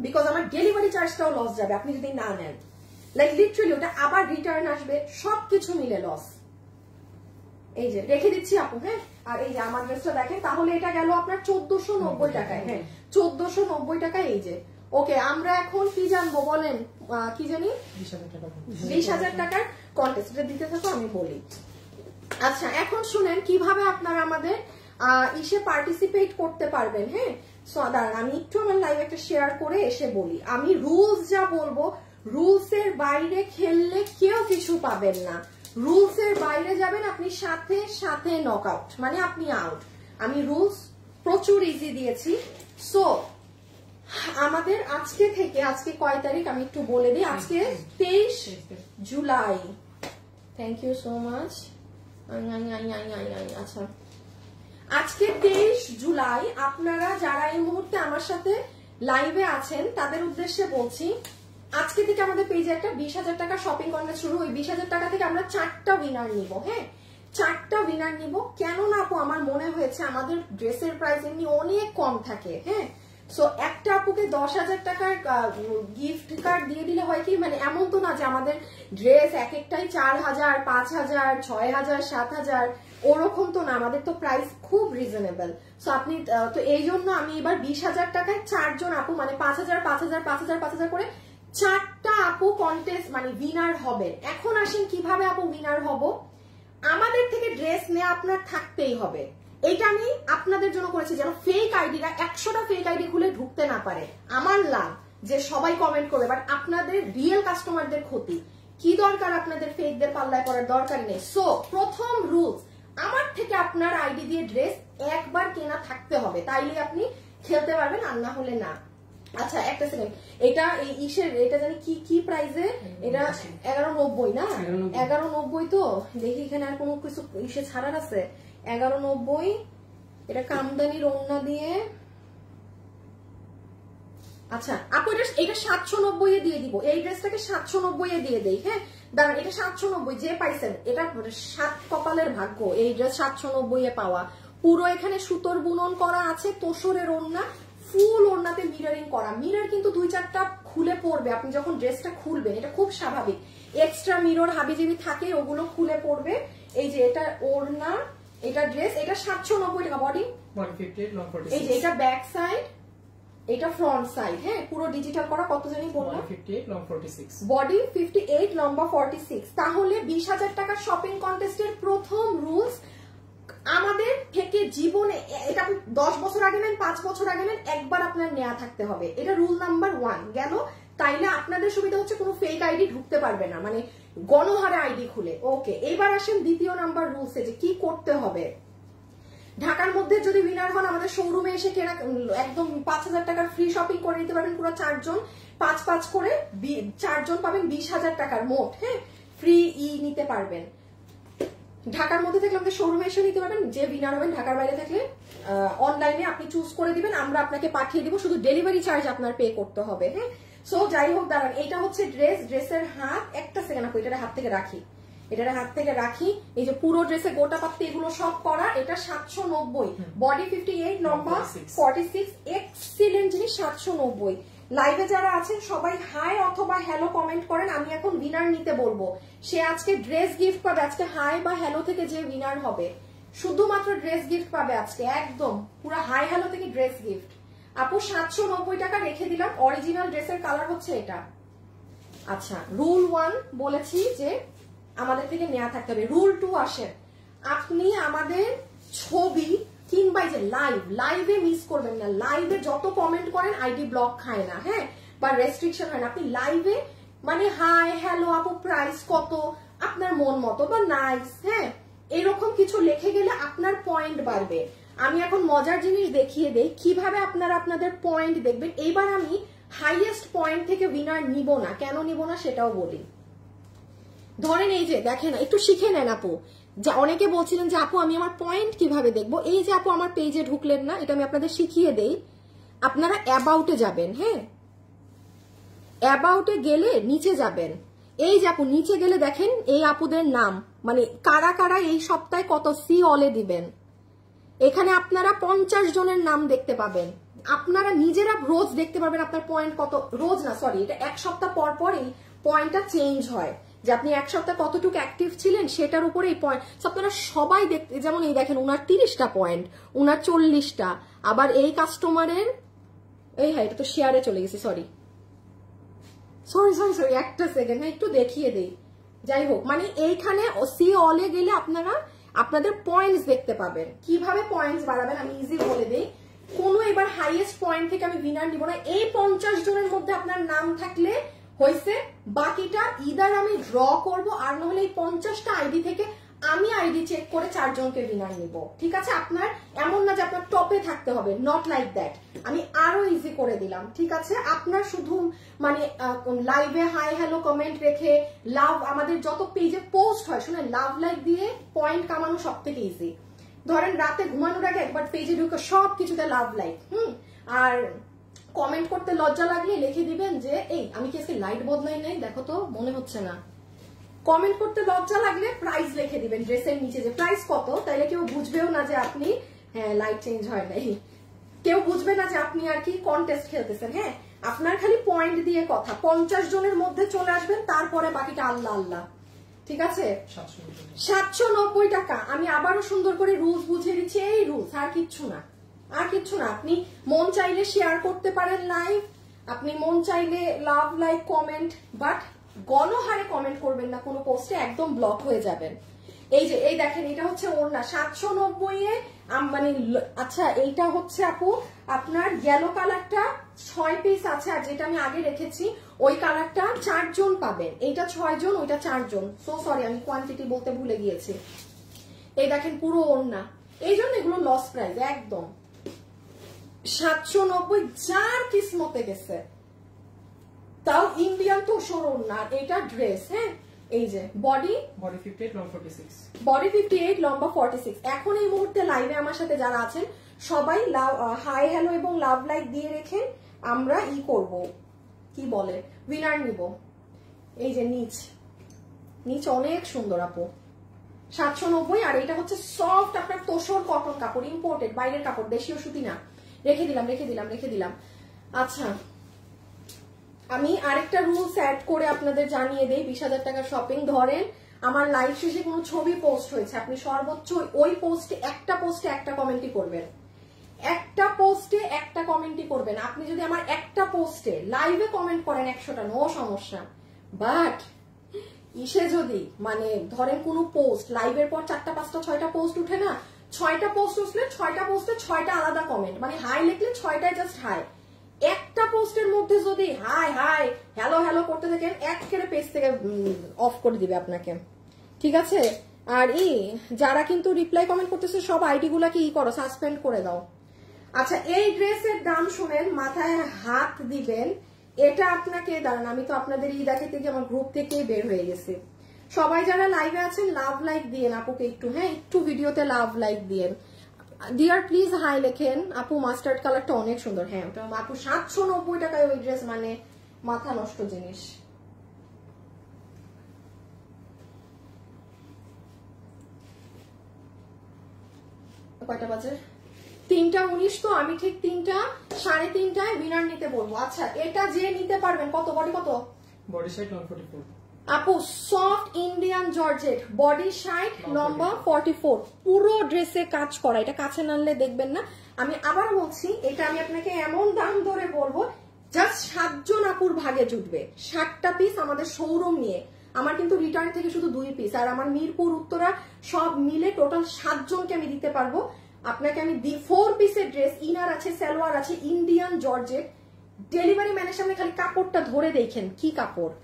বিকজ আমার ডেলিভারি চার্জটাও লস যাবে আপনি যদি না নেন। লাইক লিটারালি ওটা আবার রিটার্ন আসবে, সবকিছু মিলে লস। এই যে রেখে দিচ্ছি আপু, হ্যাঁ। আর এই যে আমার ড্রেসটা দেখেন, তাহলে এটা গেল আপনার 1490 টাকায়। হ্যাঁ, 1490 টাকায়। এই যে ওকে, আমরা এখন কি জানবো বলেন, কি জানি, 20,000 টাকার কন্টেস্ট দিতে থাকো, আমি বলি। আচ্ছা, এখন শুনেন কিভাবে আপনারা আমাদের ইসে পার্টিসিপেট করতে পারবেন। হ্যাঁ, দাঁড়ান আমি একটু আমার লাইভ একটা শেয়ার করে এসে বলি। আমি রুলস যা বলবো, রুলস এর বাইরে খেললে কেউ কিছু পাবেন না। রুলস এর বাইরে যাবেন আপনি, সাথে সাথে নক আউট, মানে আপনি আউট। আমি রুলস প্রচুর ইজি দিয়েছি। সো আমাদের আজকে থেকে, আজকে কয় তারিখ আমি একটু বলে দিই, আজকে 23 July. Thank you so much. আচ্ছা, আজকে 23 জুলাই। আপনারা যারা এই মুহূর্তে আমার সাথে লাইভে আছেন তাদের উদ্দেশ্যে বলছি, আজকে থেকে আমাদের পেজে একটা 20,000 টাকা শপিং কন্টেস্ট শুরু। ওই 20,000 টাকা থেকে আমরা 4টা উইনার নিব। হ্যাঁ, 4টা উইনার নিব। কেন না আপু, আমার মনে হয়েছে আমাদের ড্রেসের প্রাইস এমনি অনেক কম থাকে। হ্যাঁ, সো একটা আপুকে 10,000 টাকার গিফট কার্ড দিয়ে দিলে হয় কি, মানে এমন তো না যে আমাদের ড্রেস এক একটাই 4,000, 5,000, 6,000, 7,000, ওরকম তো না। আমাদের তো প্রাইস খুব খুব রিজনেবল। সো আপনি তো এই জন্য আমি এবার 20,000 টাকায় 4 জন আপু, মানে 5,000 5,000 5,000 5,000 করে 4টা আপু কন্টেস্ট মানে উইনার হবে। এখন আসেন কিভাবে আপু উইনার হব। আমাদের থেকে ড্রেস নেওয়া আপনার থাকতেই হবে। এটা আমি আপনাদের জন্য করেছি যেন ফেক আইডিরা 100টা ফেক আইডি খুলে ঢুকতে না পারে। আমার লাভ যে সবাই কমেন্ট করবে, বাট আপনাদের রিয়েল কাস্টমারদের ক্ষতি। কি দরকার আপনাদের ফেকদের পাল্লায় পড়ার দরকার নেই। সো প্রথম রুলস, আমার থেকে আপনার আইডি দিয়ে ড্রেস একবার কেনা থাকতে হবে, তাইলে আপনি খেলতে পারবেন, আর না হলে না। আচ্ছা একটা সেকেন্ড, এটা এই ইসের এটা জানি কি কি প্রাইসে, এটা 1190 না? 1190 তো দেখি এখানে আর কোনো কিছু ইসে ছাড়ার আছে। 1190, এটা কামদানির ওড়না দিয়ে। আচ্ছা আপু এটা 790 এ দিয়ে দিব, এই ড্রেসটাকে 790 এ দিয়ে দেই। হ্যাঁ দাঁড়ান, এটা 790 যে পাইছেন, এটা 7 কপালের ভাগ্য এই ড্রেস 790 এ পাওয়া। পুরো এখানে সুতোর বুনন করা আছে, তোসরের ওড়না, ফুল ওড়নাতে মিররিং করা। মিরর কিন্তু 2-4টা খুলে পড়বে আপনি যখন ড্রেসটা খুলবেন, এটা খুব স্বাভাবিক। এক্সট্রা মিরর হাবিজাবি থাকে, ওগুলো খুলে পড়বে। এই যে এটা ওড়না, এটা ড্রেস, এটা 790 টাকা। Body 158 long 46। এই যে এটা ব্যাক সাইড, এটা ফ্রন্ট সাইড। হ্যাঁ পুরো ডিজিটাল করা, কত জানি বললাম 158 লং 46। বডি 58 লম্বা 46। তাহলে 20,000 টাকার শপিং কন্টেস্টের প্রথম রুলস, আমাদের থেকে জীবনে এটা আপনি 10 বছর আগে নেন, 5 বছর আগে নেন, একবার আপনার নেওয়া থাকতে হবে। এটা রুল নাম্বার 1 গেল। তাইলে আপনাদের সুবিধা হচ্ছে কোনো ফেক আইডি ঢুকতে পারবে না, মানে গণহারে আইডি খুলে। ওকে, এবার আসেন দ্বিতীয় নাম্বার রুলসে যে কি করতে হবে। ঢাকার মধ্যে যদি উইনার হন, আমাদের শোরুমে এসে কেনা একদম 5,000 টাকার ফ্রি শপিং করে নিতে পারবেন। পুরো 4 জন 5 করে 4 জন পাবেন 20,000 টাকার মোট। হ্যাঁ ফ্রি নিতে পারবেন। ঢাকার মধ্যে থাকলে আমাদের শোরুমে এসে নিতে পারবেন। যে উইনার হবেন, ঢাকার বাইরে থাকলে অনলাইনে আপনি চুজ করে দিবেন, আমরা আপনাকে পাঠিয়ে দিব, শুধু ডেলিভারি চার্জ আপনার পে করতে হবে। হ্যাঁ সো যাই হোক, দাঁড়ান, এটা হচ্ছে ড্রেস, ড্রেসের হাত, একটা সেকেন্ড আপু এটা হাত থেকে রাখি, এটা হাত থেকে রাখি। এই যে পুরো ড্রেসে গোটা পাত্তি এগুলো সব করা, এটা 790, বডি 58 লম্বা 46। এক্সিলেন্ট জিনিস, 790। লাইভে যারা আছেন সবাই হাই অথবা হ্যালো কমেন্ট করেন, আমি এখন উইনার নিতে বলবো। সে আজকে ড্রেস গিফট পাবে। আজকে হাই বা হ্যালো থেকে যে উইনার হবে শুধুমাত্র ড্রেস গিফট পাবে আজকে, একদম পুরো হাই হ্যালো থেকে ড্রেস গিফট। আপু 790 টাকা রেখে দিলাম। অরিজিনাল ড্রেসের কালার হচ্ছে এটা। আচ্ছা রুল 1 বলেছি যে আমাদের থেকে নেওয়া থাকতে হবে। রুল 2 আসেন, আপনি আমাদের ছবি কিংবা যে লাইভে মিস করবেন না। লাইভে যত কমেন্ট করেন আইডি ব্লক খায় না, হ্যাঁ, বা রেস্ট্রিকশন হয় না। আপনি লাইভে মানে হাই হ্যালো আপু প্রাইস কত, আপনার মন মতো বা নাইস, হ্যাঁ এরকম কিছু লিখে গেলে আপনার পয়েন্ট বাড়বে। আমি এখন মজার জিনিস দেখিয়ে দেই কিভাবে আপনারা আপনাদের পয়েন্ট দেখবেন। এইবার আমি হাইয়েস্ট পয়েন্ট থেকে উইনার নিব না, কেন নিব না সেটাও বলি। ধরেন এই যে দেখেন, একটু শিখে নেন আপু। যা অনেকে বলছিলেন যে আপু আমি আমার পয়েন্ট কিভাবে দেখবো। এই যে আপু আমার পেজে ঢুকলেন না, এটা আমি আপনাদের শিখিয়ে দেই। আপনারা অ্যাবাউটে যাবেন। হ্যাঁ অ্যাবাউটে গেলে নিচে যাবেন। এই যে আপু নিচে গেলে দেখেন এই আপুদের নাম, মানে কারা কারা এই সপ্তাহে কত সি অলে দিবেন। এখানে আপনারা 50 জনের নাম দেখতে পাবেন। আপনারা নিজেরা রোজ দেখতে পারবেন আপনার পয়েন্ট কত। রোজ না, সরি, এটা 1 সপ্তাহ পর পর এই পয়েন্টটা চেঞ্জ হয়, যে আপনি 1 সপ্তাহ কতটুকু অ্যাক্টিভ ছিলেন সেটার উপরে এই পয়েন্ট। আপনারা সবাই দেখতে, যেমন এই দেখেন উনার 30টা পয়েন্ট, উনার 40টা, আবার এই কাস্টমারের এই, হ্যাঁ এটা তো শেয়ারে চলে গেছে, সরি একটা সেকেন্ড, হ্যাঁ একটু দেখিয়ে দেই। যাই হোক, মানে এইখানে সি অলে গেলে আপনারা আপনাদের পয়েন্টস দেখতে পাবেন। কিভাবে পয়েন্টস বাড়াবেন আমি ইজি বলে দিই। কোনো এবার হাইয়েস্ট পয়েন্ট থেকে আমি উইনার নিব না। এই 50 জনের মধ্যে আপনার নাম থাকলে হয়েছে, বাকিটা ইদার আমি ড্র করব, আর না হলে এই 50টা আইডি থেকে আমি আইডি চেক করে 4 জনকে উইনার নিব। ঠিক আছে, আপনার এমন না যে আপনার টপে থাকতে হবে, নট লাইক দ্যাট। আমি আরো ইজি করে দিলাম। ঠিক আছে, আপনার শুধু মানে লাইভে হাই হ্যালো কমেন্ট রেখে লাভ, আমাদের যত পেজে পোস্ট হয় শুনে লাভ লাইক দিয়ে পয়েন্ট কামানো সব থেকে ইজি। ধরেন রাতে ঘুমানোর আগে একবার পেজে ঢুকে সব কিছুতে লাভ লাইক, আর কমেন্ট করতে লজ্জা লাগলে লিখে দিবেন যে এই আমি কি আজকে লাইট বদলাই নাই, দেখো তো মনে হচ্ছে না। কমেন্ট করতে লজ্জা লাগলে প্রাইস লিখে দিবেন ড্রেসের নিচে, যে প্রাইস কত, তাইলে কেউ বুঝবেও না যে আপনি হ্যাঁ লাইট চেঞ্জ হয় নাই, কেউ বুঝবে না যে আপনি আর কি কন্টেস্ট খেলতেছেন। হ্যাঁ আপনার খালি পয়েন্ট দিয়ে কথা। 50 জনের মধ্যে চলে আসবেন, তারপরে বাকিটা আল্লাহ আল্লাহ। ঠিক আছে 790 টাকা। আমি আবারও সুন্দর করে রুলস বুঝিয়ে দিচ্ছি, এই রুলস, আর কিচ্ছু না, আর কিচ্ছু না। আপনি মন চাইলে শেয়ার করতে পারেন লাইভ, আপনি মন চাইলে লাভ লাইক কমেন্ট, বাট গণহারে কমেন্ট করবেন না কোনো পোস্টে, একদম ব্লক হয়ে যাবেন। এই যে এই দেখেন, এটা হচ্ছে ওড়না 790 এ মানে আচ্ছা এইটা হচ্ছে আপু আপনার ইয়েলো কালারটা 6 পিস আছে, আর যেটা আমি আগে রেখেছি ওই কালারটা 4 জন পাবেন, এইটা 6 জন, ওইটা 4 জন। সো সরি, আমি কোয়ান্টিটি বলতে ভুলে গিয়েছি। এই দেখেন পুরো ওড়না, এই জন্য এগুলো লস প্রাইস একদম। 790 যার কিসমতে গেছে, তাও ইন্ডিয়ান তো সরুন না, এটা ড্রেস। হ্যাঁ, এই যে বডি 58 লং 46, বডি 58 লম্বা 46। এখন এই মুহূর্তে লাইভে আমার সাথে যারা আছেন সবাই হাই হ্যালো এবং লাভ লাইক দিয়ে রেখেন, আমরা করব কি বলে উইনার নিব। এই যে নিচ নিচ অনেক সুন্দর আপু, 790। আর এটা হচ্ছে সফট আপনার তোষর কটন কাপড়, ইম্পোর্টেড, বাইরের কাপড়, দেশীয় সুতি না। রেখে দিলাম। আচ্ছা, আমি আরেকটা রুলস অ্যাড করে আপনাদের জানিয়ে দেই। 20,000 টাকার শপিং, ধরেন আমার লাইভ শেষে কোনো ছবি পোস্ট হয়েছে, আপনি সর্বোচ্চ ওই পোস্টে একটা কমেন্টই করবেন, একটা পোস্টে একটা কমেন্টই করবেন। আপনি যদি আমার একটা পোস্টে লাইভে কমেন্ট করেন 100টা, নো সমস্যা, বাট ইসে যদি মানে ধরেন কোনো পোস্ট লাইভের পর 4টা 5টা 6টা পোস্ট উঠে না, 6টা পোস্ট উঠলে 6টা পোস্টে 6টা আলাদা কমেন্ট, মানে হাই লিখলে 6টায় জাস্ট হাই। একটা পোস্টের মধ্যে যদি হাই হাই হ্যালো হ্যালো করতে থাকেন, এক করে পেজ থেকে অফ করে দিবে আপনাকে, ঠিক আছে? আর যারা কিন্তু রিপ্লাই কমেন্ট করতেছে সব আইডি গুলাকে করো, সাসপেন্ড করে দাও। আচ্ছা, এই ড্রেসের দাম শুনেন, মাথায় হাত দিবেন। এটা আপনাকে দাঁড়ান, আমি তো আপনাদের দেখাতে গিয়ে আমার গ্রুপ থেকেই বের হয়ে গেছে। সবাই যারা লাইভে আছেন লাভ লাইক দিয়েন আপুকে একটু, হ্যাঁ একটু ভিডিওতে লাভ লাইক দিয়েন। ডিয়ার প্লিজ হাই লেখেন। আপু মাস্টার্ড কালারটা অনেক সুন্দর। হ্যাঁ, ওটা আপু 790 টাকায় ওই ড্রেস, মানে মাথা নষ্ট জিনিস। কয়টা বাজে? 3:19। তো আমি ঠিক 3টা 3:30টায় উইনার নিতে বলবো। আচ্ছা, এটা যে নিতে পারবেন, কত বডি কত? বডি সাইজ লং 44 আপু, soft Indian georgette, body side লম্বা 44, পুরো ড্রেসে কাজ করা। এটা কাছে নানলে দেখবেন না। আমি আবার বলছি, এটা আমি আপনাকে এমন দাম ধরে বলবো, জাস্ট 7 জন আপুর ভাগে জুটবে। 60টা পিস আমাদের শোরুম নিয়ে, আমার কিন্তু রিটার্ন থেকে শুধু 2 পিস, আর আমার মিরপুর উত্তরা সব মিলে টোটাল 7 জনকে আমি দিতে পারবো। আপনাকে আমি 4 পিসের ড্রেস, ইনার আছে, সালোয়ার আছে, ইন্ডিয়ান জর্জেট। ডেলিভারি ম্যানের সামনে খালি কাপড়টা ধরে দেখেন কি কাপড়।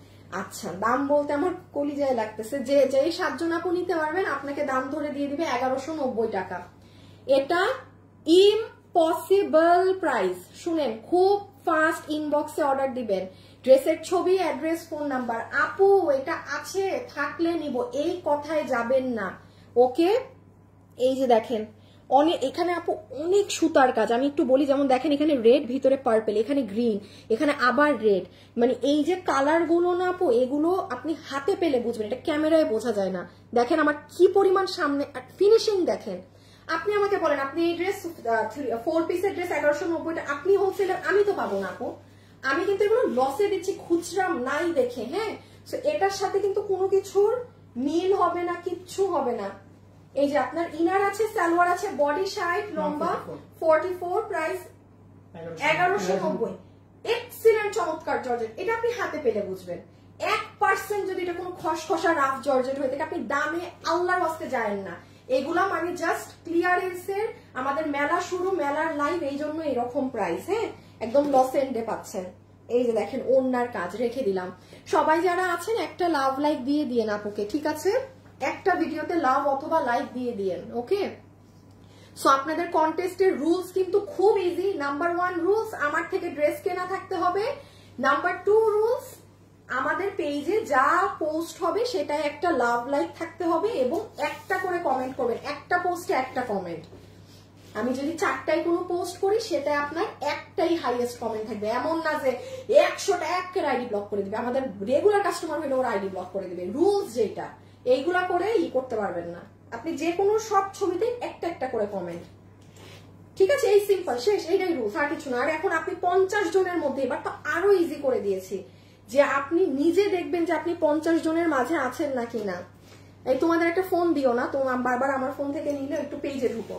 আচ্ছা, দাম বলতে আমার কলিজায় লাগতেছে। যে 7 জন আপু নিতে পারবেন, আপনাকে দাম ধরে দিয়ে দিবে 1190 টাকা। এটা ইম্পসিবল প্রাইস। শুনেন, খুব ফাস্ট ইনবক্সে অর্ডার দিবেন, ড্রেসের ছবি, অ্যাড্রেস, ফোন নাম্বার। আপু এটা আছে, থাকলে নিব, এই কথায় যাবেন না, ওকে? এই যে দেখেন এখানে আপু অনেক সুতার কাজ। আমি একটু বলি, যেমন দেখেন এখানে রেড, ভিতরে পার্পল, এখানে গ্রিন, এখানে আবার রেড, মানে এই যে কালার গুলো না আপু, এগুলো আপনি হাতে পেলে বুঝবেন, এটা ক্যামেরায় বোঝা যায় না। দেখেন আমার কি পরিমাণ সামনে ফিনিশিং দেখেন। আপনি আমাকে বলেন, আপনি এই ড্রেস 4 পিসের ড্রেস 1190 আপনি হোলসেলার, আমি তো পাবো না আপু। আমি কিন্তু এগুলো লসে দিচ্ছি, খুচরা নাই দেখে। হ্যাঁ, এটার সাথে কিন্তু কোনো কিছুর মিল হবে না, কিচ্ছু হবে না। এই যে আপনার ইনার আছে, সালোয়ার আছে, বডি সাইড লম্বা 44, প্রাইস 1190। এক্সিলেন্ট, চমৎকার জর্জেট। এটা আপনি হাতে পেলে বুঝবেন। 1% যদি এটা কোনো খসখসা রাফ জর্জেট হয়ে থাকে, আপনি দামে আল্লাহর ওয়াস্তে যায়েন না। এগুলা মানে জাস্ট ক্লিয়ারেন্সের, আমাদের মেলা শুরু, মেলার লাইভ, এই জন্য এরকম প্রাইস। হ্যাঁ, একদম লস এন্ডে পাচ্ছেন। এই যে দেখেন ওড়নার কাজ, রেখে দিলাম। সবাই যারা আছেন একটা লাভ লাইক দিয়ে দিয়েন আপুকে, ঠিক আছে? একটা ভিডিওতে লাভ অথবা লাইক দিয়ে দিয়েন, ওকে? সো আপনাদের কন্টেস্টের রুলস কিন্তু খুব ইজি। নাম্বার 1 রুলস, আমার থেকে ড্রেস কেনা থাকতে হবে। নাম্বার 2 রুলস, আমাদের পেজে যা পোস্ট হবে সেটাই একটা লাভ লাইক থাকতে হবে, এবং একটা করে কমেন্ট করবেন, একটা পোস্টে একটা কমেন্ট। আমি যদি 4টায় কোনো পোস্ট করি, সেটা আপনার একটাই হাইয়েস্ট কমেন্ট থাকবে। এমন না যে 100টা একের আইডি ব্লক করে দিবে। আমাদের রেগুলার কাস্টমার হলে ওরা আইডি ব্লক করে দিবে। রুলস যেটা, এইগুলা করে করতে পারবেন না আপনি। যে কোনো সব ছবিতে একটা একটা করে কমেন্ট, ঠিক আছে? এই সিম্পল, শেষ, এইটাই রুলস, আর কিছু না। আর এখন আপনি 50 জনের মধ্যে, এবার তো আরো ইজি করে দিয়েছি, যে আপনি নিজে দেখবেন যে আপনি 50 জনের মাঝে আছেন নাকি না। এই তোমাদের একটা ফোন দিও না, তোমার বারবার আমার ফোন থেকে নিলে একটু পেজে ঢুকো।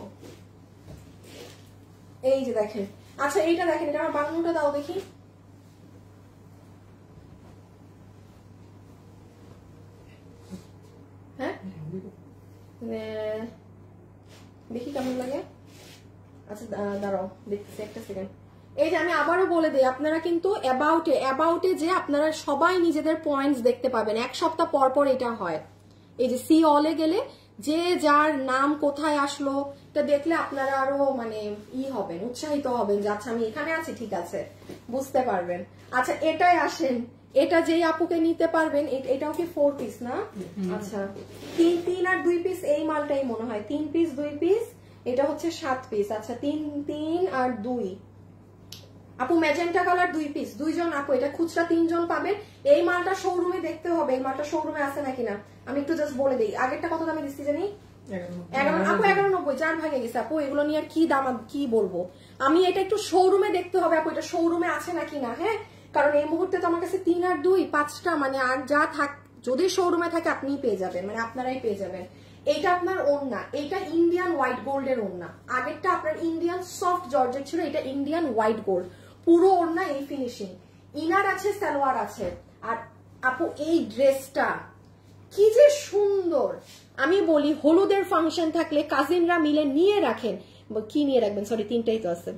এই যে দেখেন, আচ্ছা এইটা দেখেন, এটা আমার বাংলাটা দাও দেখি। হ্যাঁ দেখি কেমন লাগে। আচ্ছা দাঁড়াও দেখতেছি একটা সেকেন্ড। এই যে আমি আবারও বলে দিই, আপনারা কিন্তু অ্যাবাউটে যে আপনারা সবাই নিজেদের পয়েন্টস দেখতে পাবেন। এক সপ্তাহ পর পর এটা হয়। এই যে সি অলে গেলে যে যার নাম কোথায় আসলো এটা দেখলে আপনারা আরো মানে হবেন, উৎসাহিত হবেন যে আচ্ছা আমি এখানে আছি, ঠিক আছে, বুঝতে পারবেন। আচ্ছা এটাই আসেন, এটা যেই আপুকে নিতে পারবেন, এটাও কি 4 পিস না? আচ্ছা 3 আর 2 পিস, এই মালটাই মনে হয় 3 পিস 2 পিস, এটা হচ্ছে 7 পিস। আচ্ছা 3 আর 2 আপু, ম্যাজেন্টা কালার 2 পিস, 2 জন আপু, এটা খুচরা 3 জন পাবেন। এই মালটা শোরুমে দেখতে হবে, এই মালটা শোরুমে আছে নাকি না আমি একটু জাস্ট বলে দিই। আগেরটা কত দামে দিচ্ছি জানি? 11 আপু, 11.90, 4 ভাগে গেছে আপু। এগুলো নিয়ে আর কি দাম কি বলবো আমি, এটা একটু শোরুমে দেখতে হবে আপু, এটা শোরুমে আছে নাকি না। হ্যাঁ, কারণ এই মুহূর্তে তো আমার কাছে 3 আর 2 5টা, মানে আর যা থাক যদি শোরুমে থাকে আপনিই পেয়ে যাবেন, মানে আপনারাই পেয়ে যাবেন। এইটা আপনার ওড়না, এইটা ইন্ডিয়ান হোয়াইট গোল্ডের ওড়না। আগেরটা আপনার ইন্ডিয়ান সফট জর্জেট ছিল, এটা ইন্ডিয়ান হোয়াইট গোল্ড। পুরো ওড়না এই ফিনিশিং, ইনার আছে, সালোয়ার আছে। আর আপু এই ড্রেসটা কি যে সুন্দর, আমি বলি হলুদের ফাংশন থাকলে কাজিনরা মিলে নিয়ে রাখেন। কি নিয়ে রাখবেন, সরি 3টাই তো আছে,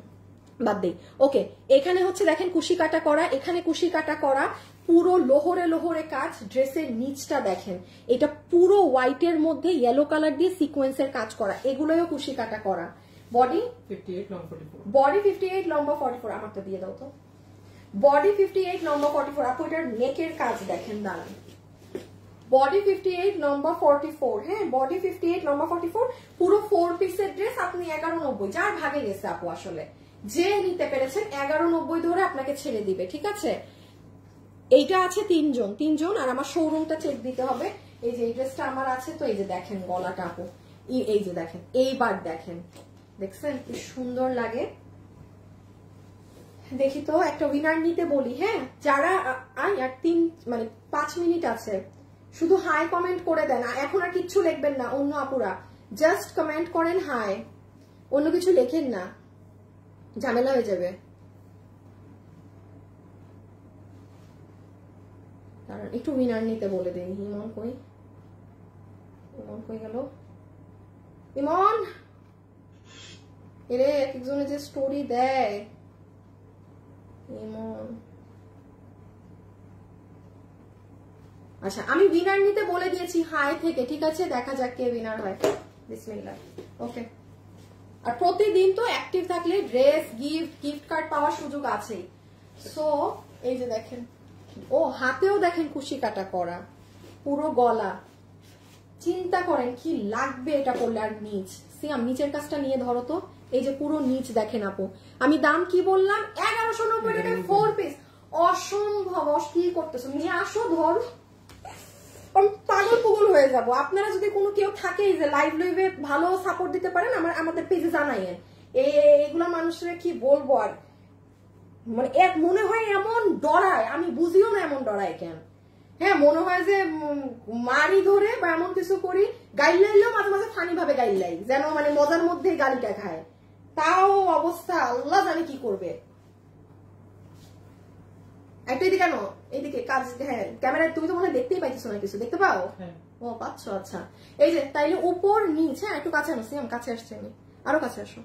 বাদ দেই। ওকে, এখানে হচ্ছে দেখেন কুশি কাটা করা, এখানে কুশি কাটা করা, পুরো লোহরে লোহরে কাজ। ড্রেসের নিচটা দেখেন, এটা পুরো হোয়াইটের মধ্যে ইয়েলো কালার দিয়ে সিকোয়েন্সের কাজ করা, এগুলোও কুশি কাটা করা। বডি 58 লং 44, বডি 58 লম্বা 44, আমারটা দিয়ে দাও তো। বডি 58 লম্বা 44 আপু, এটার নেকের কাজ দেখেন, দাঁড়ান। বডি 58 লম্বা 44, হ্যাঁ বডি 58 লম্বা 44, পুরো 4 পিসের ড্রেস। আপনি 11.90, যার ভাগে গেছে আপু, আসলে যে নিতে পেরেছেন 11.90 ধরে আপনাকে ছেড়ে দিবে, ঠিক আছে। এইটা আছে 3 জন, আর আমার শোরুমটা চেক দিতে হবে। এই যে এই ড্রেসটা আমার আছে, তো এই যে দেখেন গলাটা আপু, এই যে দেখেন, এইবার দেখেন, দেখছেন কি সুন্দর লাগে। দেখি তো একটা উইনার নিতে বলি। হ্যাঁ, যারা আর 5 মিনিট আছে, শুধু হাই কমেন্ট করে দেন, এখন আর কিচ্ছু লিখবেন না অন্য আপুরা, জাস্ট কমেন্ট করেন হাই, অন্য কিছু লেখেন না, ঝামেলা হয়ে যাবে। একটু উইনার নিতে বলে দিন। ইমন কই, ইমন কই গেল? ইমন, এরে এক একজনে যে স্টোরি দেয়। ইমন, আচ্ছা আমি উইনার নিতে বলে দিয়েছি হাই থেকে, ঠিক আছে, দেখা যাক কে উইনার হয়। বিসমিল্লাহ। ওকে, আর প্রতিদিন তো অ্যাক্টিভ থাকলে ড্রেস, গিফট কার্ড পাওয়ার সুযোগ আছে। সো এই যে দেখেন, ও হাতেও দেখেন কুশি কাটা করা, পুরো গলা, চিন্তা করেন কি লাগবে এটা করলে। আর নিচ, সিয়াম নিচের কাজটা নিয়ে ধরো তো, এই যে পুরো নিচ দেখেন আপু। আমি দাম কি বললাম? 1190 টাকা 4 পিস। অসম্ভব, কি করতেছো, নিয়ে আসো, ধর, পাগল পুগল হয়ে যাব। আপনারা যদি কোনো কেউ থাকে যে লাইভে ভালো সাপোর্ট দিতে পারেন, আমাদের পেজে জানাইয়েন। এগুলা মানুষের কি বলবো, আর মানে এক মনে হয় এমন ডরায়, আমি বুঝিও না এমন ডরায় কেন। হ্যাঁ, মনে হয় যে মারি ধরে বা এমন কিছু করি, গাইল লাইলেও মাঝে মাঝে ফানি ভাবে গাইল লাই, যেন মানে মজার মধ্যে গালিটা খায়। তাও অবস্থা আল্লাহ জানে কি করবে। একটা এদিকে কেন, এইদিকে কাজ, হ্যাঁ ক্যামেরায় তুমি তো মনে হয় দেখতেই পাইছো না কিছু, দেখতে পাও? ও পাচ্ছ, আচ্ছা। এই যে তাইলে উপর নিচ, হ্যাঁ একটু কাছে আনো, সিয়াম কাছে আসছে, আমি আরো কাছে আসো।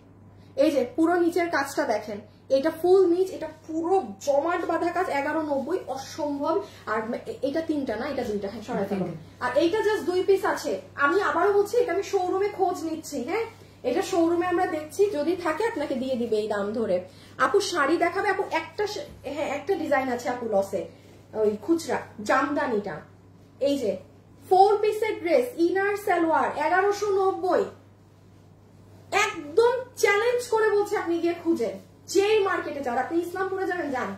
এই যে পুরো নিচের কাজটা দেখেন, এটা ফুল নিচ, এটা পুরো জমাট বাঁধা কাজ, 1190, অসম্ভব। আর এটা 3টা না, এটা 2টা, হ্যাঁ সরাই ফেলো। আর এইটা জাস্ট 2 পিস আছে। আমি আবারও বলছি, এটা আমি শোরুমে খোঁজ নিচ্ছি, হ্যাঁ এটা শোরুমে আমরা দেখছি, যদি থাকে আপনাকে দিয়ে দিবে এই দাম ধরে। আপু শাড়ি দেখাবে আপু, হ্যাঁ একটা ডিজাইন আছে আপু লসে, ওই খুচরা জামদানিটা। এই যে 4 পিসের ড্রেস, ইনার সালোয়ার, 1190, একদম চ্যালেঞ্জ করে বলছে আপনি গিয়ে খুঁজেন, যেই মার্কেটে যান, আপনি ইসলামপুরে যাবেন, যান,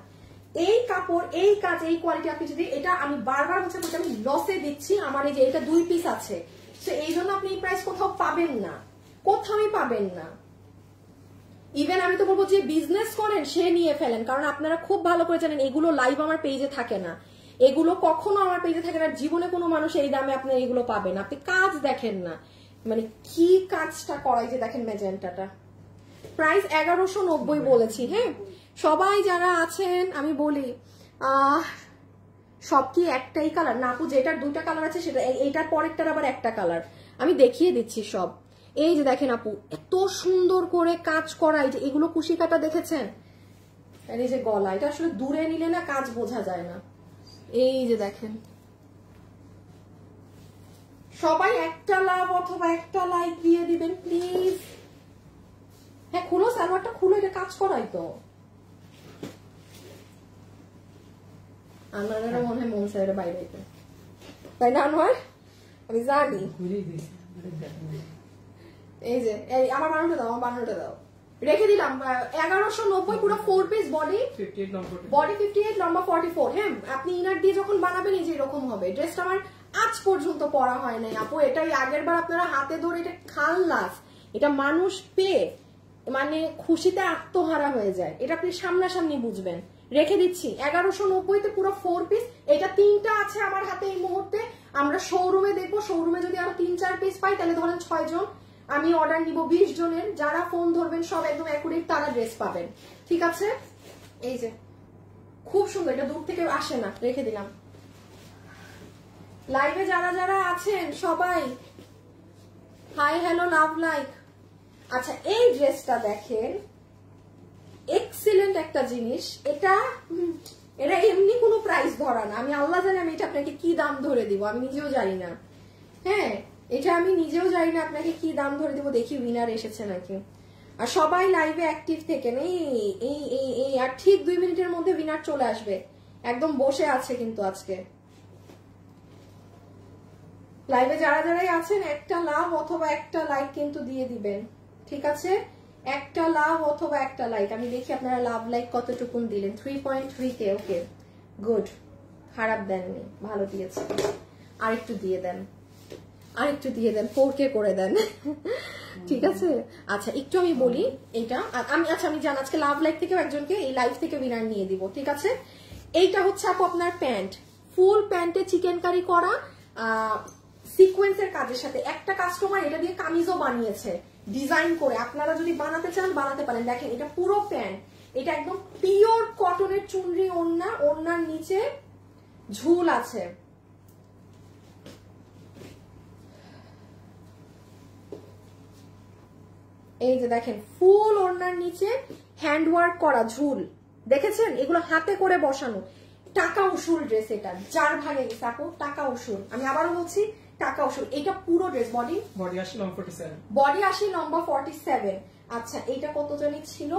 এই কাপড়, এই কাজ, এই কোয়ালিটি আপনি যদি, এটা আমি বারবার বলছি আমি লসে দিচ্ছি। আমার এই যে এটা 2 পিস আছে, তো এই জন্য আপনি এই প্রাইস কোথাও পাবেন না, কোথাও পাবেন না। ইভেন আমি তো বলবো যে বিজনেস করেন সে নিয়ে ফেলেন, কারণ আপনারা খুব ভালো করে জানেন এগুলো লাইভ আমার পেজে থাকে না। এগুলো কখনো আমার পেজে থাকে না, জীবনে কোনো মানুষ এই দামে আপনি এগুলো পাবেন। আপনি কাজ দেখেন না, মানে কি কাজটা করাই যে দেখেন ম্যাজেন্টাটা। প্রাইস 1190 বলেছি। হ্যাঁ, সবাই যারা আছেন আমি বলি সব কি একটাই কালার না আপু? যেটার দুইটা কালার আছে সেটা, এইটার পরেরটার আবার একটা কালার, আমি দেখিয়ে দিচ্ছি সব। এই যে দেখেন আপু, এত সুন্দর করে কাজ করা। এই যে এগুলো কুশি কাটা দেখেছেন, এই যে গলা, এটা আসলে দূরে নিলে না কাজ বোঝা যায় না। এই যে দেখেন, সবাই একটা লাভ অথবা একটা লাইক দিয়ে দিবেন প্লিজ। হ্যাঁ খুলো, সালোয়ারটা খুলো, এটা কাজ করাই তো। আমার মনে হয় মন সাইডে বাইরে, তাই না আনোয়ার? আমি জানি। এই যে আমার বানানোটা দাও, আমার বানানোটা দাও, রেখে দিলাম। 1190 পুরো 4 পিস বডি, বডি 58, লম্বা 44। হ্যাঁ, আপনি ইনার দিয়ে যখন বানাবেন এই যে এরকম হবে। ড্রেসটা আমার আজ পর্যন্ত পরা হয় নাই আপু, এটাই আগের বার আপনারা হাতে ধরে এটা খাল্লাস, এটা মানুষ পেয়ে মানে খুশিতে আত্মহারা হয়ে যায়। এটা আপনি সামনাসামনি বুঝবেন। রেখে দিচ্ছি 1190 তে পুরো 4 পিস। এটা 3টা আছে আমার হাতে এই মুহূর্তে। আমরা শোরুমে দেখবো, শোরুমে যদি আরো 3-4 পিস পাই তাহলে ধরেন 6 জন। আমি অর্ডার নিব 20 জনের, যারা ফোন ধরবেন সব একদম অ্যাকুরেট তারা ড্রেস পাবেন। ঠিক আছে, এই যে খুব সুন্দর, এটা দূর থেকে আসে না। রেখে দিলাম। লাইভে যারা যারা আছেন সবাই হাই হ্যালো লাভ লাইক। আচ্ছা, এই ড্রেসটা দেখেন, এক্সিলেন্ট একটা জিনিস। এটা এমনি কোনো প্রাইস ধরা না। আমি আল্লাহ জানি আমি এটা আপনাকে কি দাম ধরে দিব, আমি নিজেও জানি না। হ্যাঁ, এটা আমি নিজেও জানি না আপনাকে কি দাম ধরে দিব। দেখি উইনার এসেছে নাকি। আর সবাই লাইভে অ্যাক্টিভ থেকেন। এই আর ঠিক 2 মিনিটের মধ্যে উইনার চলে আসবে। একদম বসে আছে কিন্তু আজকে লাইভে যারা যারাই আছেন একটা লাভ অথবা একটা লাইক কিন্তু দিয়ে দিবেন। ঠিক আছে, একটা লাভ অথবা একটা লাইক। আমি দেখি আপনারা লাভ লাইক কতটুকুন দিলেন। 3.3K। ওকে, গুড, খারাপ দেননি, ভালো দিয়েছে। আরেকটু দিয়ে দেন, আরেকটু দিয়ে দেন, 4K করে দেন। ঠিক আছে, আচ্ছা একটু আমি বলি এটা আমি। আচ্ছা আমি জান আজকে লাভ লাইক থেকেও একজনকে এই লাইভ থেকে উইনার নিয়ে দিব। ঠিক আছে, এইটা হচ্ছে আপু আপনার প্যান্ট, ফুল প্যান্টে চিকেন কারি করা সিকোয়েন্সের কাজের সাথে। একটা কাস্টমার এটা দিয়ে কামিজও বানিয়েছে ডিজাইন করে। আপনারা যদি বানাতে চান বানাতে পারেন। দেখেন এটা পুরো প্যান্ট, এটা একদম পিওর কটনের চুনরি ওড়না, ওড়নার নিচে ঝুল আছে। এই যে দেখেন ফুল ওড়নার নিচে হ্যান্ডওয়ার্ক করা ঝুল, দেখেছেন? এগুলো হাতে করে বসানো। টাকা উসুল ড্রেস, এটা যার ভাগে গেছে আপু টাকা উসুল। আমি আবারও বলছি টাকা উসুল। এটা পুরো ড্রেস বডি 80 লম্বা 47। আচ্ছা এটা কত জানি ছিল?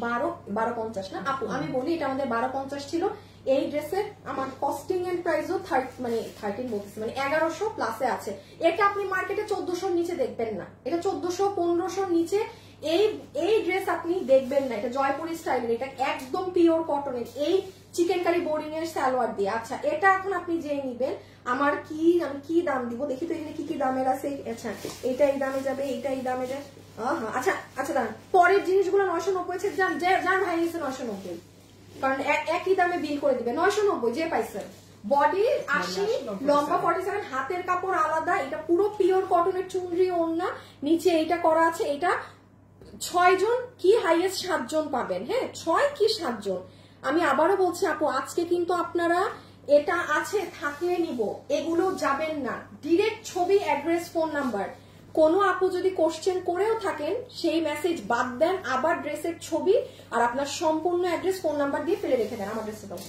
1250 না আপু? আমি বলি এটা আমাদের 1250 ছিল। এই ড্রেসের আমার কস্টিং এন্ড প্রাইসও 13 বলতেছি, মানে 1100 প্লাসে আছে। এটা আপনি মার্কেটে 1400 নিচে দেখবেন না, এটা 1400-1500 নিচে এই ড্রেস আপনি দেখবেন না। এটা জয়পুরি স্টাইলের, এটা একদম পিওর কটনের, এই চিকেন কারি বোরিং এর সালোয়ার দিয়ে। আচ্ছা এটা এখন আপনি যে নিবেন, আমি কি দাম দিব দেখি তো, এখানে কি কি দামের আছে। আচ্ছা এটা এই দামে যাবে, এটা এই দামে যাবে। আচ্ছা আচ্ছা দাঁড়ান, পরের জিনিসগুলো 990 যার ভাই নিয়েছে 990, কারণ একই দামে বিল করে দিবে। 990 যে পাইছেন। বডি 80 লম্বা 47, হাতের কাপড় আলাদা। এটা পুরো পিওর কটনের চুনরি ওড়না, নিচে এইটা করা আছে। এটা 6 জন কি হাইয়েস্ট 7 জন পাবেন। হ্যাঁ 6 কি 7 জন। আমি আবারও বলছি আপু আজকে কিন্তু আপনারা এটা আছে থাকলে নিব, এগুলো যাবেন না। ডিরেক্ট ছবি, অ্যাড্রেস, ফোন নাম্বার। কোনো আপু যদি কোশ্চেন করেও থাকেন সেই মেসেজ বাদ দেন, আবার ড্রেসের ছবি আর আপনার সম্পূর্ণ অ্যাড্রেস, ফোন নাম্বার দিয়ে ফেলে রেখে দেন আমার ড্রেসে। দাও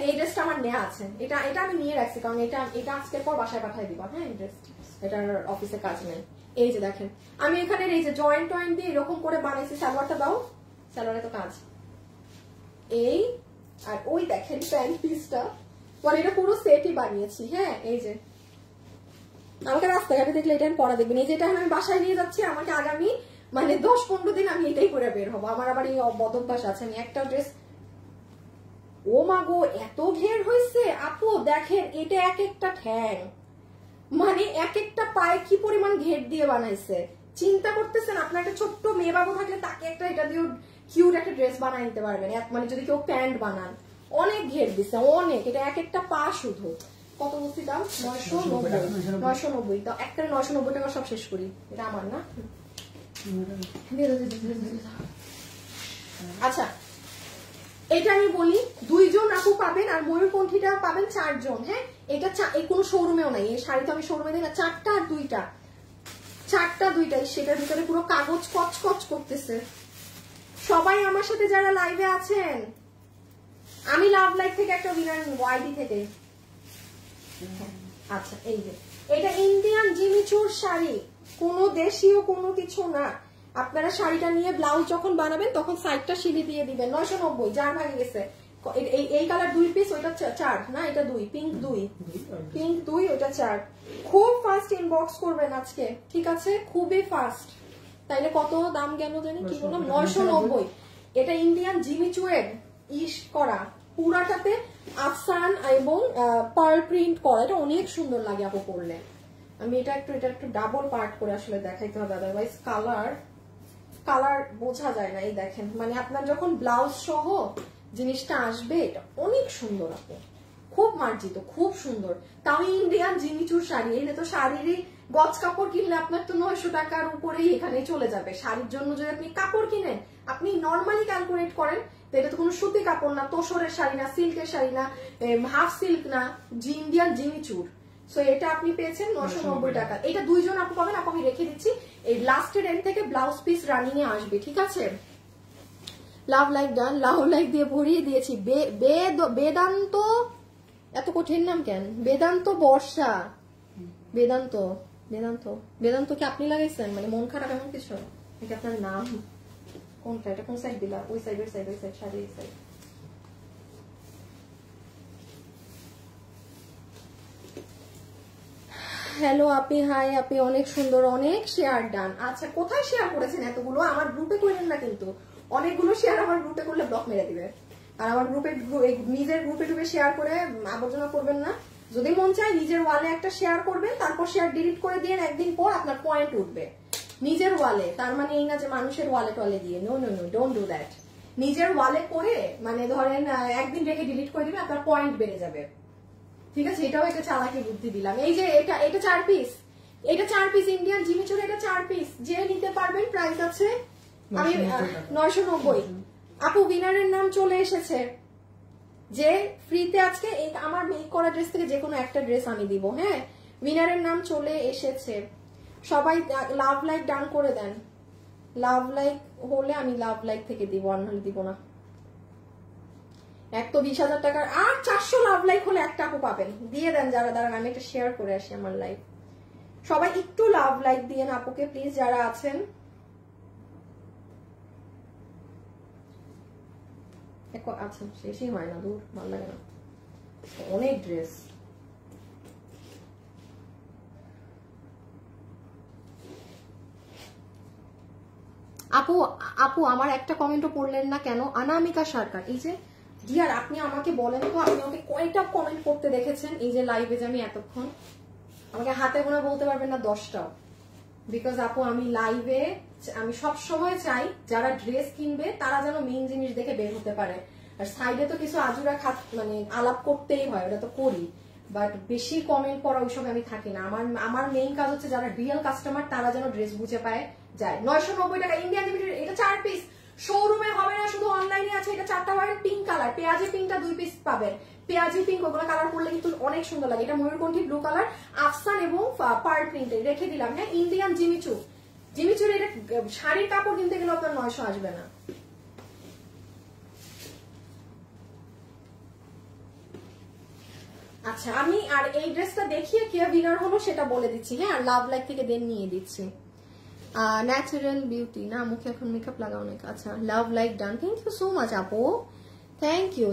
এই ড্রেসটা আমার নেওয়া আছে, এটা আমি নিয়ে রাখছি, কারণ এটা আজকের পর বাসায় পাঠিয়ে দিব। হ্যাঁ ড্রেস এটার অফিসে কাজ নেই। এই যে দেখেন আমি এখানে এই যে জয়েন্ট দিয়ে এরকম করে বানাইছি। সালোয়ারটা দাও, সালোয়ারে তো কাজ। এই আর ওই দেখেন প্যান্ট পিসটা, মানে এটা পুরো সেটই বানিয়েছি। হ্যাঁ এই যে আমাকে রাস্তাঘাটে দেখলে এটা আমি পরা দেখবেন। এই যেটা আমি বাসায় নিয়ে যাচ্ছি, আমাকে আগামী মানে 10-15 দিন আমি এটাই করে বের হবো। আমার আবার এই বদভ্যাস আছে, আমি একটা ড্রেস। ও মা গো এত ঘের হয়েছে আপু, দেখেন এটা এক একটা ঠ্যাং, মানে এক একটা পায়ে কি পরিমাণ ঘের দিয়ে বানাইছে। চিন্তা করতেছেন আপনার একটা ছোট্ট মেয়ে বাবু থাকলে তাকে একটা এটা দিয়ে কিউট একটা ড্রেস বানাই নিতে পারবেন, মানে যদি কেউ প্যান্ট বানান। অনেক ঘের দিছে অনেক, এটা এক একটা পা শুধু। কত বলছি দাম? 990। 990 দাও, একটা 990 টাকা সব শেষ করি। এটা আমার না। আচ্ছা এটা আমি বলি, 2 জন আপু পাবেন আর ময়ূরকণ্ঠীটা পাবেন 4 জন। হ্যাঁ এটা এই কোনো শোরুমেও নাই, এই শাড়ি তো আমি শোরুমে দিই না। 4টা আর 2টা, 4টা 2টাই, সেটার ভিতরে পুরো কাগজ কচকচ করতেছে। সবাই আমার সাথে যারা লাইভে আছেন, আমি লাভ লাইভ থেকে একটা উইনার নিব আইডি থেকে। আচ্ছা এই যে এটা ইন্ডিয়ান জিমিচুর শাড়ি, কোনো দেশীয় কোনো কিছু না। আপনারা শাড়িটা নিয়ে ব্লাউজ যখন বানাবেন তখন সাইডটা সিলি দিয়ে দিবেন। 990 যার ভাগে গেছে। এই কালার 2 পিস, ওইটা 4 না, এটা 2, পিঙ্ক 2, পিঙ্ক 2, ওইটা 4। খুব ফাস্ট ইনবক্স করবেন আজকে, ঠিক আছে? খুবই ফাস্ট। তাইলে কত দাম গেল জানি, কি বললাম? 990। এটা ইন্ডিয়ান জিমিচুয়ের করা, পুরাটাতে আফসান এবং পার্ল প্রিন্ট করা। এটা অনেক সুন্দর লাগে আপু পরলে। আমি এটা একটু ডাবল পার্ট করে আসলে দেখাইতে হবে, আদারওয়াইজ কালার বোঝা যায় না। এই দেখেন, মানে আপনার যখন ব্লাউজ সহ জিনিসটা আসবে, এটা অনেক সুন্দর আপু, খুব মার্জিত, খুব সুন্দর। তাও ইন্ডিয়ান জিমিচুর শাড়ি। এলে তো শাড়িরই গজ কাপড় কিনলে আপনার তো 900 টাকার উপরেই এখানে চলে যাবে। শাড়ির জন্য যদি আপনি কাপড় কিনেন, আপনি নর্মালি ক্যালকুলেট করেন, তো এটা তো কোনো সুতি কাপড় না, তোসরের শাড়ি না, সিল্কের শাড়ি না, হাফ সিল্ক না, ইন্ডিয়ান জিমিচুর। সো এটা আপনি পেয়েছেন 990 টাকা। এটা 2 জন আপু পাবেন। আপু আমি রেখে দিচ্ছি, এই লাস্টের এন্ড থেকে ব্লাউজ পিস রানিং এ আসবে, ঠিক আছে? লাভ লাইক ডান, লাভ লাইক দিয়ে ভরিয়ে দিয়েছি। বেদান্ত, এত কঠিন নাম কেন? বেদান্ত বর্ষা, বেদান্ত বেদান্ত বেদান্ত কি আপনি লাগাইছেন? মানে মন খারাপ এমন কিছু? এটা আপনার নাম? কোনটা? এটা কোন সাইড দিলা? ওই সাইড, ওই সাইড, ওই সাইড, শাড়ি এই সাইড। হ্যালো আপি, হাই আপি, অনেক সুন্দর, অনেক শেয়ার ডান। আচ্ছা কোথায় শেয়ার করেছেন এতগুলো? আমার গ্রুপে করেন না কিন্তু, অনেকগুলো শেয়ার আমার গ্রুপে করলে ব্লক মেরে দিবে। আর আমার গ্রুপে, নিজের গ্রুপে টুপে শেয়ার করে আবর্জনা করবেন না। যদি মন চায় নিজের ওয়ালে একটা শেয়ার করবেন, তারপর শেয়ার ডিলিট করে দিয়ে একদিন পর আপনার পয়েন্ট উঠবে নিজের ওয়ালে। তার মানে এই না যে মানুষের ওয়ালে টলে দিয়ে, no no no, don't do that. নিজের ওয়ালে করে, মানে ধরেন একদিন রেখে ডিলিট করে দিবেন, আপনার পয়েন্ট বেড়ে যাবে, ঠিক আছে? এটাও একটা চালাকি বুদ্ধি দিলাম। এই যে এটা 4 পিস, এটা 4 পিস ইন্ডিয়ান জিমিচুর, এটা 4 পিস। যে নিতে পারবেন, প্রাইস আছে আমি 990। আপু উইনারের নাম চলে এসেছে, যে ফ্রিতে আজকে আমার মেক করা ড্রেস থেকে যে কোনো একটা ড্রেস আমি দিব। হ্যাঁ উইনারের নাম চলে এসেছে। সবাই লাভ লাইক ডান করে দেন। লাভ লাইক হলে আমি লাভ লাইক থেকে দিব, আর নাহলে দিব না। এক তো 20,000 টাকার, আর 400 লাভ লাইক হলে একটা আপু পাবেন। দিয়ে দেন যারা, দাঁড়ান আমি একটা শেয়ার করে আসি আমার লাইভ। সবাই একটু লাভ লাইক দিয়ে আপুকে প্লিজ, যারা আছেন। আচ্ছা শেষই হয় না, দূর, ভালো লাগে না, অনেক ড্রেস। আপু আমার একটা কমেন্টও পড়লেন না কেন? অনামিকা সরকার, এই যে ডিয়ার, আপনি আমাকে বলেন তো, আপনি আমাকে কয়টা কমেন্ট করতে দেখেছেন এই যে লাইভে যে আমি এতক্ষণ? আমাকে হাতে গোনা বলতে পারবেন না 10টাও। বিকজ আপু আমি লাইভে, আমি সবসময় চাই যারা ড্রেস কিনবে তারা যেন মেইন জিনিস দেখে বের হতে পারে। আর সাইডে তো কিছু আজুরা মানে আলাপ করতেই হয়, ওটা তো করি, বাট বেশি কমেন্ট পড়া ওইসব আমি থাকি না। আমার মেইন কাজ হচ্ছে যারা রিয়েল কাস্টমার তারা যেন ড্রেস বুঝে পায় যায়। 990 টাকা ইন্ডিয়ান লিমিটেড, এটা 4 পিস। শোরুমে হবে না, শুধু অনলাইনে আছে। এটা 4টা ওয়ারেন্ট, পিঙ্ক কালার, পেঁয়াজি পিঙ্কটা 2 পিস পাবেন। পেঁয়াজি পিঙ্ক ওগুলো কালার করলে কিন্তু অনেক সুন্দর লাগে। এটা ময়ূরকণ্ঠী ব্লু কালার, আফসান এবং পার্ল প্রিন্টে রেখে দিলাম। হ্যাঁ ইন্ডিয়ান জিমিচুর, জিমিচুর এটা শাড়ির কাপড় কিনতে গেলে আপনার 900 আসবে না। আচ্ছা আমি আর এই ড্রেসটা দেখিয়ে কে উইনার হলো সেটা বলে দিচ্ছি। হ্যাঁ আর লাভ লাইক থেকে দেন নিয়ে দিচ্ছি। ন্যাচারাল বিউটি না, মুখে এখন মেকআপ লাগাও নাকি? আচ্ছা love like done, thank you so much আপু, থ্যাংক ইউ।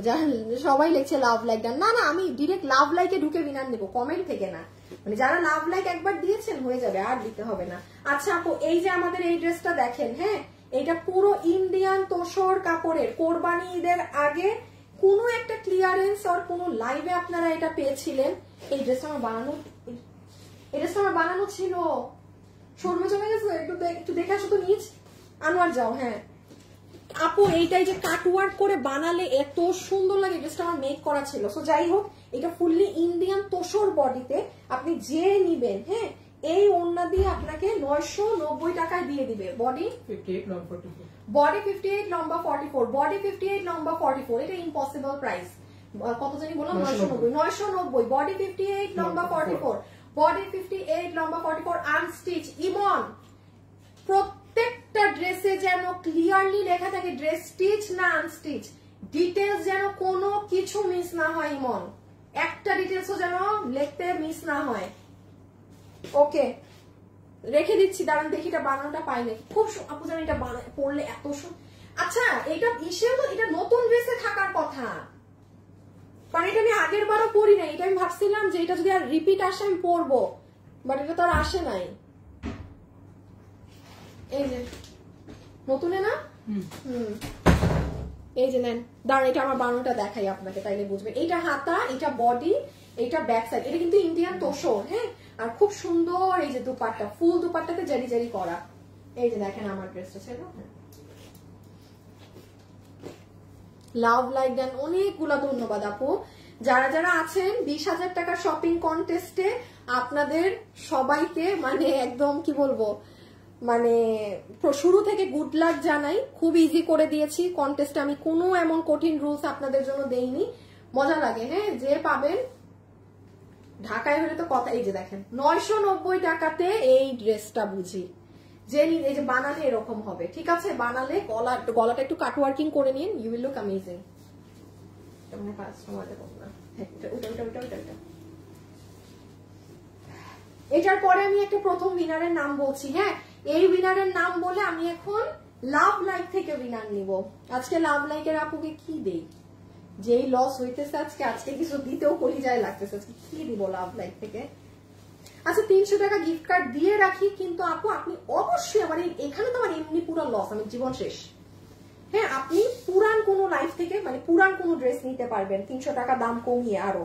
সবাই লিখছে লাভ লাইক ডান। না না, আমি ডিরেক্ট লাভ লাইকে ঢুকে উইনার নেবো, কমেন্ট থেকে না। মানে যারা লাভ লাইক একবার দিয়েছেন হয়ে যাবে, আর দিতে হবে না। আচ্ছা আপু এই যে আমাদের এই ড্রেসটা দেখেন, হ্যাঁ এটা পুরো ইন্ডিয়ান তোসর কাপড়ের, কোরবানি ঈদের আগে কোনো একটা ক্লিয়ারেন্স আর কোনো লাইভে আপনারা এটা পেয়েছিলেন। এই ড্রেসটা আমার বানানো ছিল। শোরুমে চলে গেছে, একটু দেখে আসো তো নিজ, আনোয়ার যাও। হ্যাঁ আপু এইটাই যে কাট ওয়ার্ক করে বানালে এত সুন্দর লাগে, ড্রেসটা আমার মেক করা ছিল। সো যাই হোক, এটা ফুললি ইন্ডিয়ান তোষর বডিতে, আপনি যে নিবেন, হ্যাঁ, এই ওড়না দিয়ে আপনাকে 990 টাকায় দিয়ে দিবে। বডি 58 long 44 বডি 58 লম্বা 44, বডি 58 লম্বা 44, এটা ইম্পসিবল প্রাইস। কত জানি বললাম? 990 বডি 58 লম্বা 44, বডি 58 লম্বা 44 আনস্টিচ। ইমন প্রত্যেকটা ড্রেসে যেন ক্লিয়ারলি লেখা থাকে ড্রেস স্টিচ না আনস্টিচ, ডিটেলস যেন কোনো কিছু মিস না হয়। ইমন একটা ডিটেলসও যেন লিখতে মিস না হয়। ওকে, রেখে দিচ্ছি, দাঁড়ান দেখি এটা বানানোটা পাইলে। খুব আপু জানি এটা পড়লে এত আচ্ছা, এটা ইসেও তো এটা নতুন ড্রেসে থাকার কথা, কারণ এটা আমি আগের বারও পরি নাই। এটা আমি ভাবছিলাম যে এটা যদি আর রিপিট আসে আমি পরবো, বাট এটা তো আর আসে নাই। এই যে নতুনে না, এই যে নেন, দাঁড়ান এটা আমার বানানোটা দেখাই আপনাকে, তাইলে বুঝবেন। এইটা হাতা, এটা বডি, এইটা ব্যাক সাইড। এটা কিন্তু ইন্ডিয়ান তোষর, হ্যাঁ, আর খুব সুন্দর এই যে দুপাট্টা, ফুল দুপাট্টাতে জারি জারি করা। এই যে দেখেন আমার ড্রেসটা ছিল। লাভ লাইক দেন, অনেকগুলা ধন্যবাদ আপু। যারা যারা আছেন 20,000 টাকার শপিং কন্টেস্টে, আপনাদের সবাইকে মানে একদম কি বলবো, মানে শুরু থেকে গুড লাক জানাই। খুব ইজি করে দিয়েছি কন্টেস্টে, আমি কোনো এমন কঠিন রুলস আপনাদের জন্য দেইনি। মজা লাগে, হ্যাঁ, যে পাবেন। ঢাকায় হলে তো কথা। এই যে দেখেন 990 টাকাতে এই ড্রেসটা বুঝি যে এই যে বানালে এরকম হবে, ঠিক আছে? বানালে গলাটা একটু কাট ওয়ার্কিং করে নিন, ইউ উইল লুক অ্যামেজিং। এটার পরে আমি একটা প্রথম উইনারের নাম বলছি, হ্যাঁ, এই উইনারের নাম বলে আমি এখন লাভ লাইক থেকে উইনার নিব। আজকে লাভ লাইকের আপুকে কি দেই, যেই লস হইতেছে আজকে কিছু দিতেও কলিজায় লাগতেছে, আজকে কি দিব লাভ লাইক থেকে? আচ্ছা 300 টাকা গিফট কার্ড দিয়ে রাখি, কিন্তু আপু আপনি অবশ্যই আমার এখানে তো আমার এমনি পুরো লস, আমার জীবন শেষ। হ্যাঁ, আপনি পুরান কোনো লাইফ থেকে মানে পুরান কোনো ড্রেস নিতে পারবেন 300 টাকা দাম কমিয়ে, আরো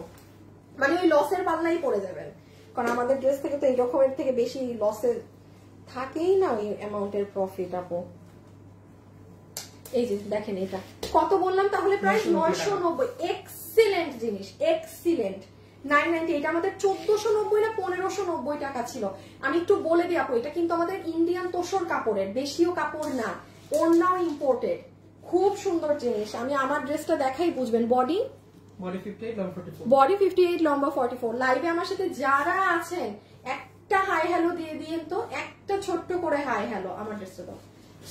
মানে ওই লসের পাল্লাই পড়ে যাবেন, কারণ আমাদের ড্রেস থেকে তো এই রকমের থেকে বেশি লসের থাকেই না ওই অ্যামাউন্টের প্রফিট। আপু এই যে দেখেন এটা কত বললাম তাহলে, প্রাইস 990। এক্সিলেন্ট জিনিস, এক্সিলেন্ট। 990, এটা আমাদের 1490 না 1590 টাকা ছিল। আমি একটু বলে দিই আপু, এটা কিন্তু আমাদের ইন্ডিয়ান তোষর কাপড়ের, দেশীয় কাপড় না, ওড়নাও ইম্পোর্টেড। খুব সুন্দর জিনিস। আমি আমার ড্রেসটা দেখাই বুঝবেন। বডি 58 long 44, বডি 58 লম্বা 44। লাইভে আমার সাথে যারা আছেন একটা হাই হ্যালো দিয়ে দিন তো, একটা ছোট্ট করে হাই হ্যালো আমার ড্রেসটা তো।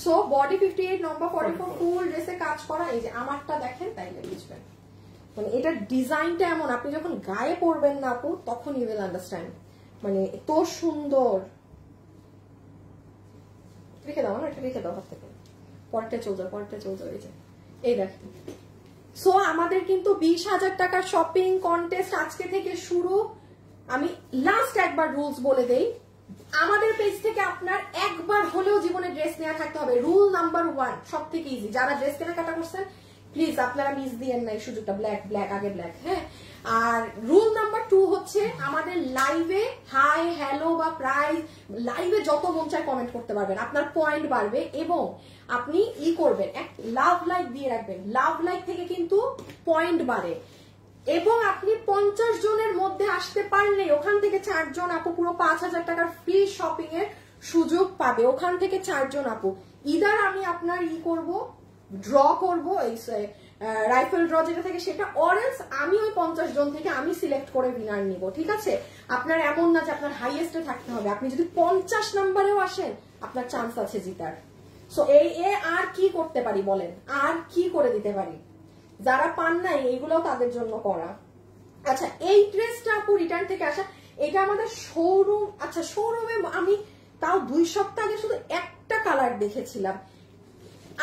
সো বডি 58 লম্বা 44, ফুল ড্রেসে কাজ করা। এই যে আমারটা দেখেন, তাইলে বুঝবেন। মানে এটার ডিজাইনটা এমন, আপনি যখন গায়ে পরবেন না আপু, তখন ইউ উইল আন্ডারস্ট্যান্ড, মানে এত সুন্দর। রেখে দাও না, এটা রেখে দাও হাত থেকে, পরেরটা চলে যাও, পরেরটা চলে যাও। এই যে এই দেখেন। সো আমাদের কিন্তু 20,000 টাকার শপিং কন্টেস্ট আজকে থেকে শুরু। আমি লাস্ট একবার রুলস বলে দেই, আমাদের পেজ থেকে আপনার একবার হলেও জীবনে ড্রেস নেওয়া থাকতে হবে। রুল নাম্বার 1 সব থেকে ইজি, যারা ড্রেস কেনাকাটা করছেন প্লিজ আপনারা মিস দিয়েন না এই সুযোগটা। ব্ল্যাক ব্ল্যাক আগে ব্ল্যাক, হ্যাঁ। আর রুল নাম্বার 2 হচ্ছে আমাদের লাইভে হাই হ্যালো বা প্রাইস, লাইভে যত মন চায় কমেন্ট করতে পারবেন, আপনার পয়েন্ট বাড়বে। এবং আপনি করবেন, এক লাভ লাইক দিয়ে রাখবেন, লাভ লাইক থেকে কিন্তু পয়েন্ট বাড়ে। এবং আপনি 50 জনের মধ্যে আসতে পারলে ওখান থেকে 4 জন আপু পুরো 5,000 টাকার ফ্রি শপিং এর সুযোগ পাবে। ওখান থেকে 4 জন আপু, ইদার আমি আপনার করব, ড্র করবো, এই রাইফেল ড্র যেটা থেকে সেটা, অরেন্স আমি ওই 50 জন থেকে আমি সিলেক্ট করে উইনার নিব, ঠিক আছে? আপনার এমন না যে আপনার হাইয়েস্টে থাকতে হবে, আপনি যদি 50 নম্বরেও আসেন আপনার চান্স আছে জিতার। সো আর কি করতে পারি বলেন, আর কি করে দিতে পারি? যারা পান নাই এইগুলোও তাদের জন্য করা। আচ্ছা এই ড্রেসটা আপু রিটার্ন থেকে আসা, এটা আমাদের শোরুম, আচ্ছা শোরুমে আমি তাও 2 সপ্তাহ আগে শুধু একটা কালার দেখেছিলাম।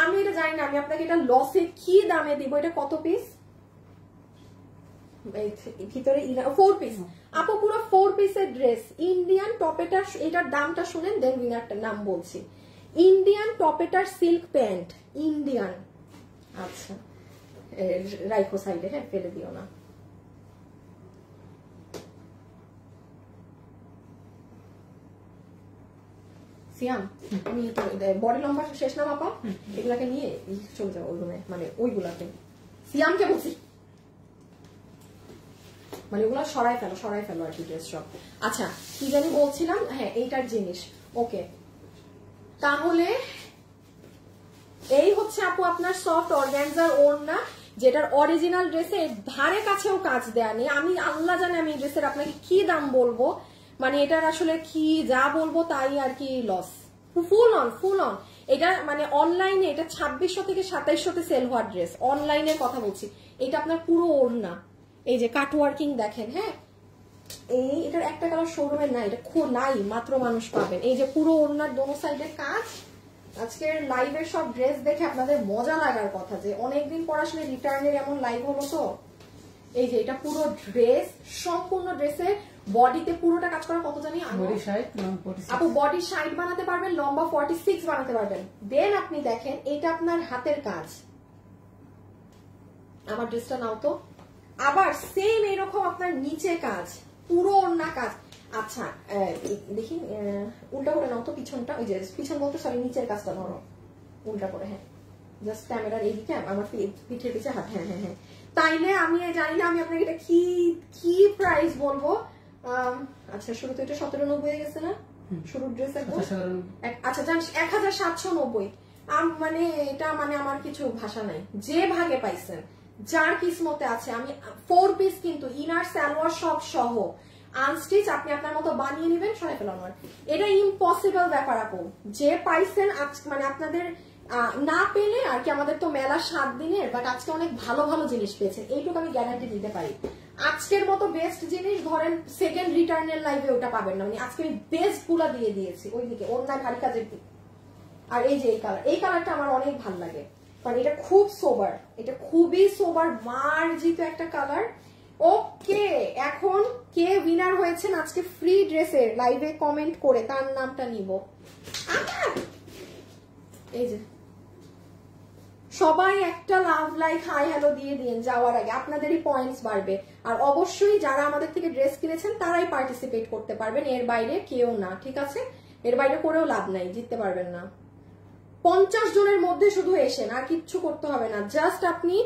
আমি এটা জানি না, আমি আপনাকে এটা লসে কি দামে দিব। এটা কত পিস ভিতরে? 4 পিস আপু, পুরো 4 পিসের ড্রেস, ইন্ডিয়ান টপেটার। এটার দামটা শুনেন, দেন উইনারটার নাম বলছি। ইন্ডিয়ান টপেটার সিল্ক প্যান্ট, ইন্ডিয়ান। আচ্ছা রাইখো সাইডে, হ্যাঁ, ফেলে দিও না। সিয়াম আমি বডি লম্বা শেষ না মাপা, এগুলাকে নিয়ে চলে যাবো ওই রুমে, মানে ওইগুলাকে সিয়ামকে বলছি, মানে ওগুলো সরাই ফেলো আর কি ড্রেস সব। আচ্ছা কি জানি বলছিলাম, হ্যাঁ এইটার জিনিস। ওকে তাহলে এই হচ্ছে আপু আপনার সফট অর্গানজার ওড়না, যেটার অরিজিনাল ড্রেসে ধারে কাছেও কাজ দেয়া নেই। আমি আল্লাহ জানে আমি ড্রেসের আপনাকে কি দাম বলবো, মানে এটার আসলে কি যা বলবো তাই আর কি লস। ফুল অন এটা মানে অনলাইনে এটা 2600 থেকে 2700-তে সেল হওয়ার ড্রেস, অনলাইনের কথা বলছি। এটা আপনার পুরো ওড়না, এই যে কাট ওয়ার্কিং দেখেন, হ্যাঁ এই এটার একটা কালার শোরুমে নাই, এটা খুব নাই, মাত্র মানুষ পাবেন। এই যে পুরো ওড়নার দোনো সাইডে কাজ। আজকের লাইভের সব ড্রেস দেখে আপনাদের মজা লাগার কথা, যে অনেকদিন পর আসলে রিটার্নের এমন লাইভ হলো। তো এই যে এটা পুরো ড্রেস, সম্পূর্ণ ড্রেসে বডিতে পুরোটা কাজ করা, কত জানি আপু বডি 60 বানাতে পারবেন, লম্বা 46 বানাতে পারবেন। দেন আপনি দেখেন এটা আপনার হাতের কাজ, আমার ড্রেসটা নাও তো, আবার সেম এরকম আপনার নিচে কাজ, পুরো ওড়না কাজ। আচ্ছা দেখি উল্টা করে নাও তো পিছনটা, ওই যে পিছন বলতে সরি নিচের কাজটা ধরো উল্টা করে, হ্যাঁ জাস্ট ক্যামেরার এইদিকে আমার পিঠের পিছে হাত, হ্যাঁ হ্যাঁ হ্যাঁ। তাইলে আমি জানি না আমি আপনাকে এটা কি প্রাইস বলবো। আচ্ছা শুরুতে এটা 1790 গেছে না শুরুর ড্রেস, আচ্ছা জান 1790। মানে এটা মানে আমার কিছু ভাষা নাই, যে ভাগে পাইছেন যার কিসমতে আছে। আমি 4 পিস কিন্তু ইনার সালোয়ার সব সহ আনস্টিচ আপনি আপনার মতো বানিয়ে নেবেন, সরাই ফেলানোর এটা ইম্পসিবল ব্যাপার আপু। যে পাইছেন মানে আপনাদের না পেলে আর কি, আমাদের তো মেলা 7 দিনের, বাট আজকে অনেক ভালো ভালো জিনিস পেয়েছেন, এইটুকু আমি গ্যারান্টি দিতে পারি। আজকের মতো বেস্ট জিনিস ধরেন সেকেন্ড রিটার্নের লাইভে ওটা পাবেন না, মানে আজকে আমি বেস্ট গুলা দিয়ে দিয়েছি ওইদিকে ওড়না ভারী কাজের দিকে। আর এই যে এই কালারটা আমার অনেক ভালো লাগে, কারণ এটা খুব সোবার, এটা খুবই সোবার মার্জিত একটা কালার। ওকে এখন কে উইনার হয়েছেন আজকে ফ্রি ড্রেসের লাইভে কমেন্ট করে তার নামটা নিব। এই যে সবাই একটা লাভ লাইক হাই হ্যালো দিয়ে দিন যাওয়ার আগে, আপনাদেরই পয়েন্টস বাড়বে। আর অবশ্যই যারা আমাদের থেকে ড্রেস কিনেছেন তারাই পার্টিসিপেট করতে পারবেন, এর বাইরে কেউ না, ঠিক আছে? এর বাইরে করেও লাভ নাই, জিততে পারবেন না। 50 জনের মধ্যে শুধু এসেন, আর কিচ্ছু করতে হবে না। জাস্ট আপনি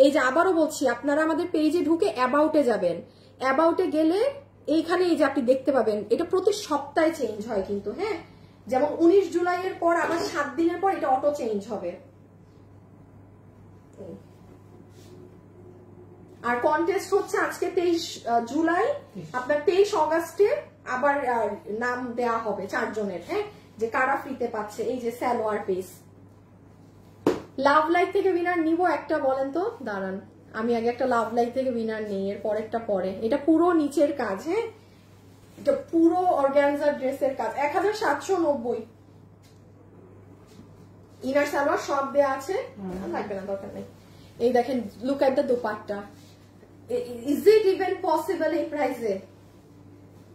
এই যে আবারও বলছি, আপনারা আমাদের পেজে ঢুকে অ্যাবাউটে যাবেন, অ্যাবাউটে গেলে এইখানে এই যে আপনি দেখতে পাবেন, এটা প্রতি সপ্তাহে চেঞ্জ হয় কিন্তু, হ্যাঁ যেমন 19 জুলাইয়ের পর আবার 7 দিনের পর এটা অটো চেঞ্জ হবে। আর কন্টেস্ট হচ্ছে আজকে 23 জুলাই, আপনার 23 অগাস্টে আবার নাম দেয়া হবে 4 জনের, হ্যাঁ যে কারা ফ্রিতে পাচ্ছে। এই যে সালোয়ার পিস লাভ লাইফ থেকে উইনার নিব একটা, বলেন তো দাঁড়ান আমি আগে একটা লাভ লাইফ থেকে উইনার নেই, এর পরেরটা পরে। এটা পুরো নিচের কাজ, হ্যাঁ এটা পুরো অর্গানজার ড্রেসের কাজ, 1790 ইনার সালোয়ার সব দেয়া আছে, লাগবে না দরকার নেই। এই দেখেন look at the dupatta, is it even possible এই প্রাইসে?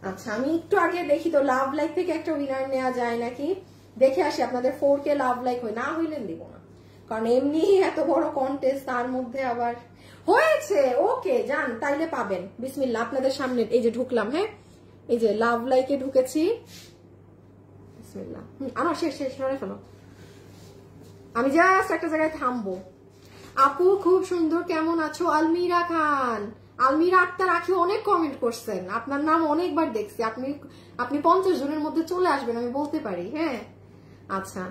আচ্ছা আমি একটু আগে দেখি তো লাভ লাইক থেকে একটা উইনার নেওয়া যায় নাকি, দেখে আসি আপনাদের 4K লাভ লাইক হয়, না হইলেন দিব না, কারণ এমনি এত বড় কন্টেস্ট তার মধ্যে আবার হয়েছে। ওকে যান তাইলে পাবেন, বিসমিল্লাহ আপনাদের সামনে এই যে ঢুকলাম, হ্যাঁ এই যে লাভ লাইকে ঢুকেছি, বিসমিল্লাহ আমার শেষ সরে ফেলো, আমি জাস্ট একটা জায়গায় থামবো। আপু খুব সুন্দর, কেমন আছো? আলমিরা খান, আলমিরা আক্তার আখি অনেক কমেন্ট করছেন, আপনার নাম অনেকবার দেখছি, আপনি 50 জনের মধ্যে চলে আসবেন আমি বলতে পারি, হ্যাঁ আচ্ছা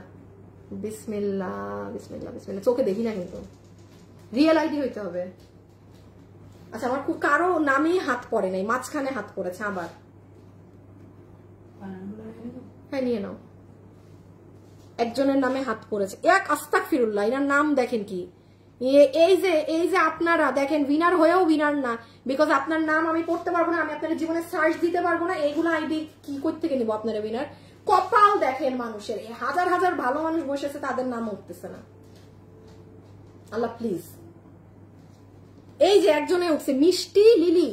বিসমিল্লাহ বিসমিল্লাহ বিসমিল্লাহ, চোখে দেখি না কিন্তু রিয়েল আইডি হইতে হবে। আচ্ছা আমার কারো নামে হাত পড়ে নাই, মাঝখানে হাত পড়েছে আবার, হ্যাঁ নিয়ে নাও, একজনের নামে হাত পড়েছে, এক আস্তাগফিরুল্লাহ, এনার নাম দেখেন কি, এই যে আপনারা দেখেন উইনার হয়েও উইনার না, বিকজ আপনার নাম আমি পড়তে পারবো না, আমি আপনার জীবনে সার্চ দিতে পারবো না, এইগুলো আইডি কি করতে থেকে নিবো আপনারা উইনার? কপাল দেখেন মানুষের, হাজার হাজার ভালো মানুষ বসেছে তাদের নাম উঠতেছে না, আল্লাহ প্লিজ। এই যে একজনে উঠছে মিষ্টি লিলি,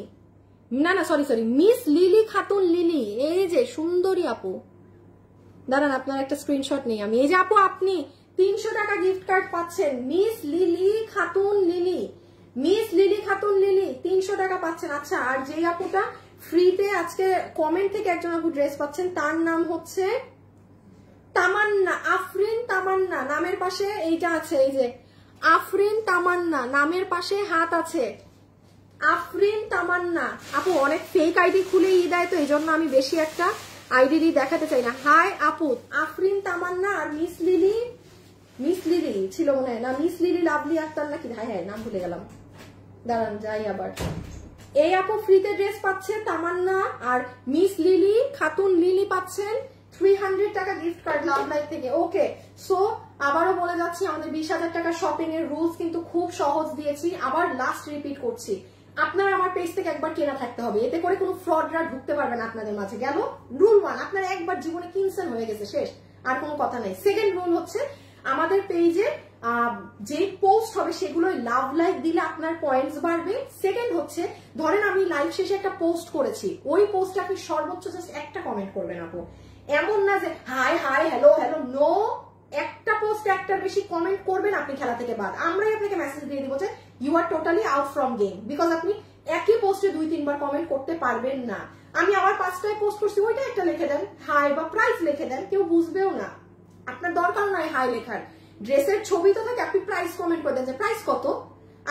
না sorry miss lily Khatun lily, এই যে সুন্দরী আপু, দাঁড়ান আপনার একটা স্ক্রিনশট নেই আমি, এই যে আপু আপনি 300 টাকা গিফট কার্ড পাচ্ছেন, miss lily Khatun lily, miss lily Khatun lily 300 টাকা পাচ্ছেন। আচ্ছা আর যেই আপুটা ফ্রিতে আজকে কমেন্ট থেকে একজন আপু ড্রেস পাচ্ছেন, তার নাম হচ্ছে তামান্না, আফরিন তামান্না নামের পাশে এইটা আছে, এই যে আফরিন তামান্না নামের পাশে হাত আছে। আফরিন তামান্না আপু অনেক ফেক আইডি খুলেই দেয়, তো এই জন্য আমি বেশি একটা আইডি দেখাতে চাই না। হাই আপু, আফরিন তামান্না আর মিস লিলি ছিল মনে হয় না, মিস লিলি লাভলি আক্তার নাকি, হ্যাঁ হ্যাঁ নাম ভুলে গেলাম, দাঁড়ান যাই আবার। এই আপু ফ্রিতে ড্রেস পাচ্ছে তামান্না, আর মিস লিলি খাতুন লিলি পাচ্ছেন 300 টাকা গিফট কার্ড লাভ লাইফ থেকে। ওকে, সো আবারও বলে যাচ্ছি আমাদের 20,000 টাকা শপিং এর রুলস কিন্তু খুব সহজ দিয়েছি, আবার লাস্ট রিপিট করছি, আপনারা আমার পেজ থেকে একবার কেনা থাকতে হবে, এতে করে কোনো ফ্রডরা ঢুকতে পারবে না আপনাদের মাঝে। গেল রুল 1, আপনারা একবার জীবনে কিনছেন হয়ে গেছে, শেষ, আর কোনো কথা নাই। সেকেন্ড রুল হচ্ছে আমাদের পেজে যে পোস্ট হবে সেগুলোই লাভ লাইক দিলে আপনার পয়েন্টস বাড়বে। সেকেন্ড হচ্ছে ধরেন আমি লাইভ শেষে একটা পোস্ট করেছি, ওই পোস্টে আপনি সর্বোচ্চ জাস্ট একটা কমেন্ট করবেন আপু, এমন না যে hi hi hello hello, no, একটা পোস্টে একটা বেশি কমেন্ট করবেন আপনি খেলা থেকে বাদ, আমরাই আপনাকে মেসেজ দিয়ে দিব যে you are totally out from game, because আপনি একই পোস্টে 2-3 বার কমেন্ট করতে পারবেন না। আমি আবার 5টায় পোস্ট করছি, ওইটা একটা লিখে দেন হাই বা প্রাইস লিখে দেন, কেউ বুঝবেও না, আপনার দরকার নাই হাই লেখার, ড্রেসের ছবি তো থাকে, আপনি প্রাইস কমেন্ট করে দেন যে প্রাইস কত,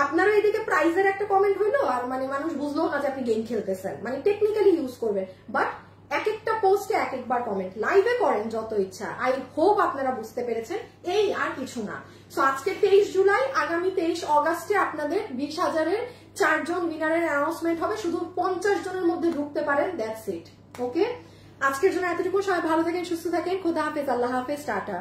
আপনারা এদিকে প্রাইসের একটা কমেন্ট হইলো, আর মানে মানুষ বুঝলো না যে আপনি গেম খেলতেছেন, মানে টেকনিক্যালি ইউজ করবেন, বাট এক একটা পোস্টে এক একবার কমেন্ট, লাইভে করেন যত ইচ্ছা। আই হোপ আপনারা বুঝতে পেরেছেন, এই আর কিছু না। সো আজকে 23 জুলাই, আগামী 23 অগাস্টে আপনাদের 20,000-এর 4 জন উইনারের অ্যানাউন্সমেন্ট হবে, শুধু 50 জনের মধ্যে ঢুকতে পারেন, দ্যাটস ইট। ওকে, আজকের জন্য এতটুকু, সবাই ভালো থাকেন, সুস্থ থাকেন, খোদা হাফেজ, আল্লাহ হাফেজ, টাটা।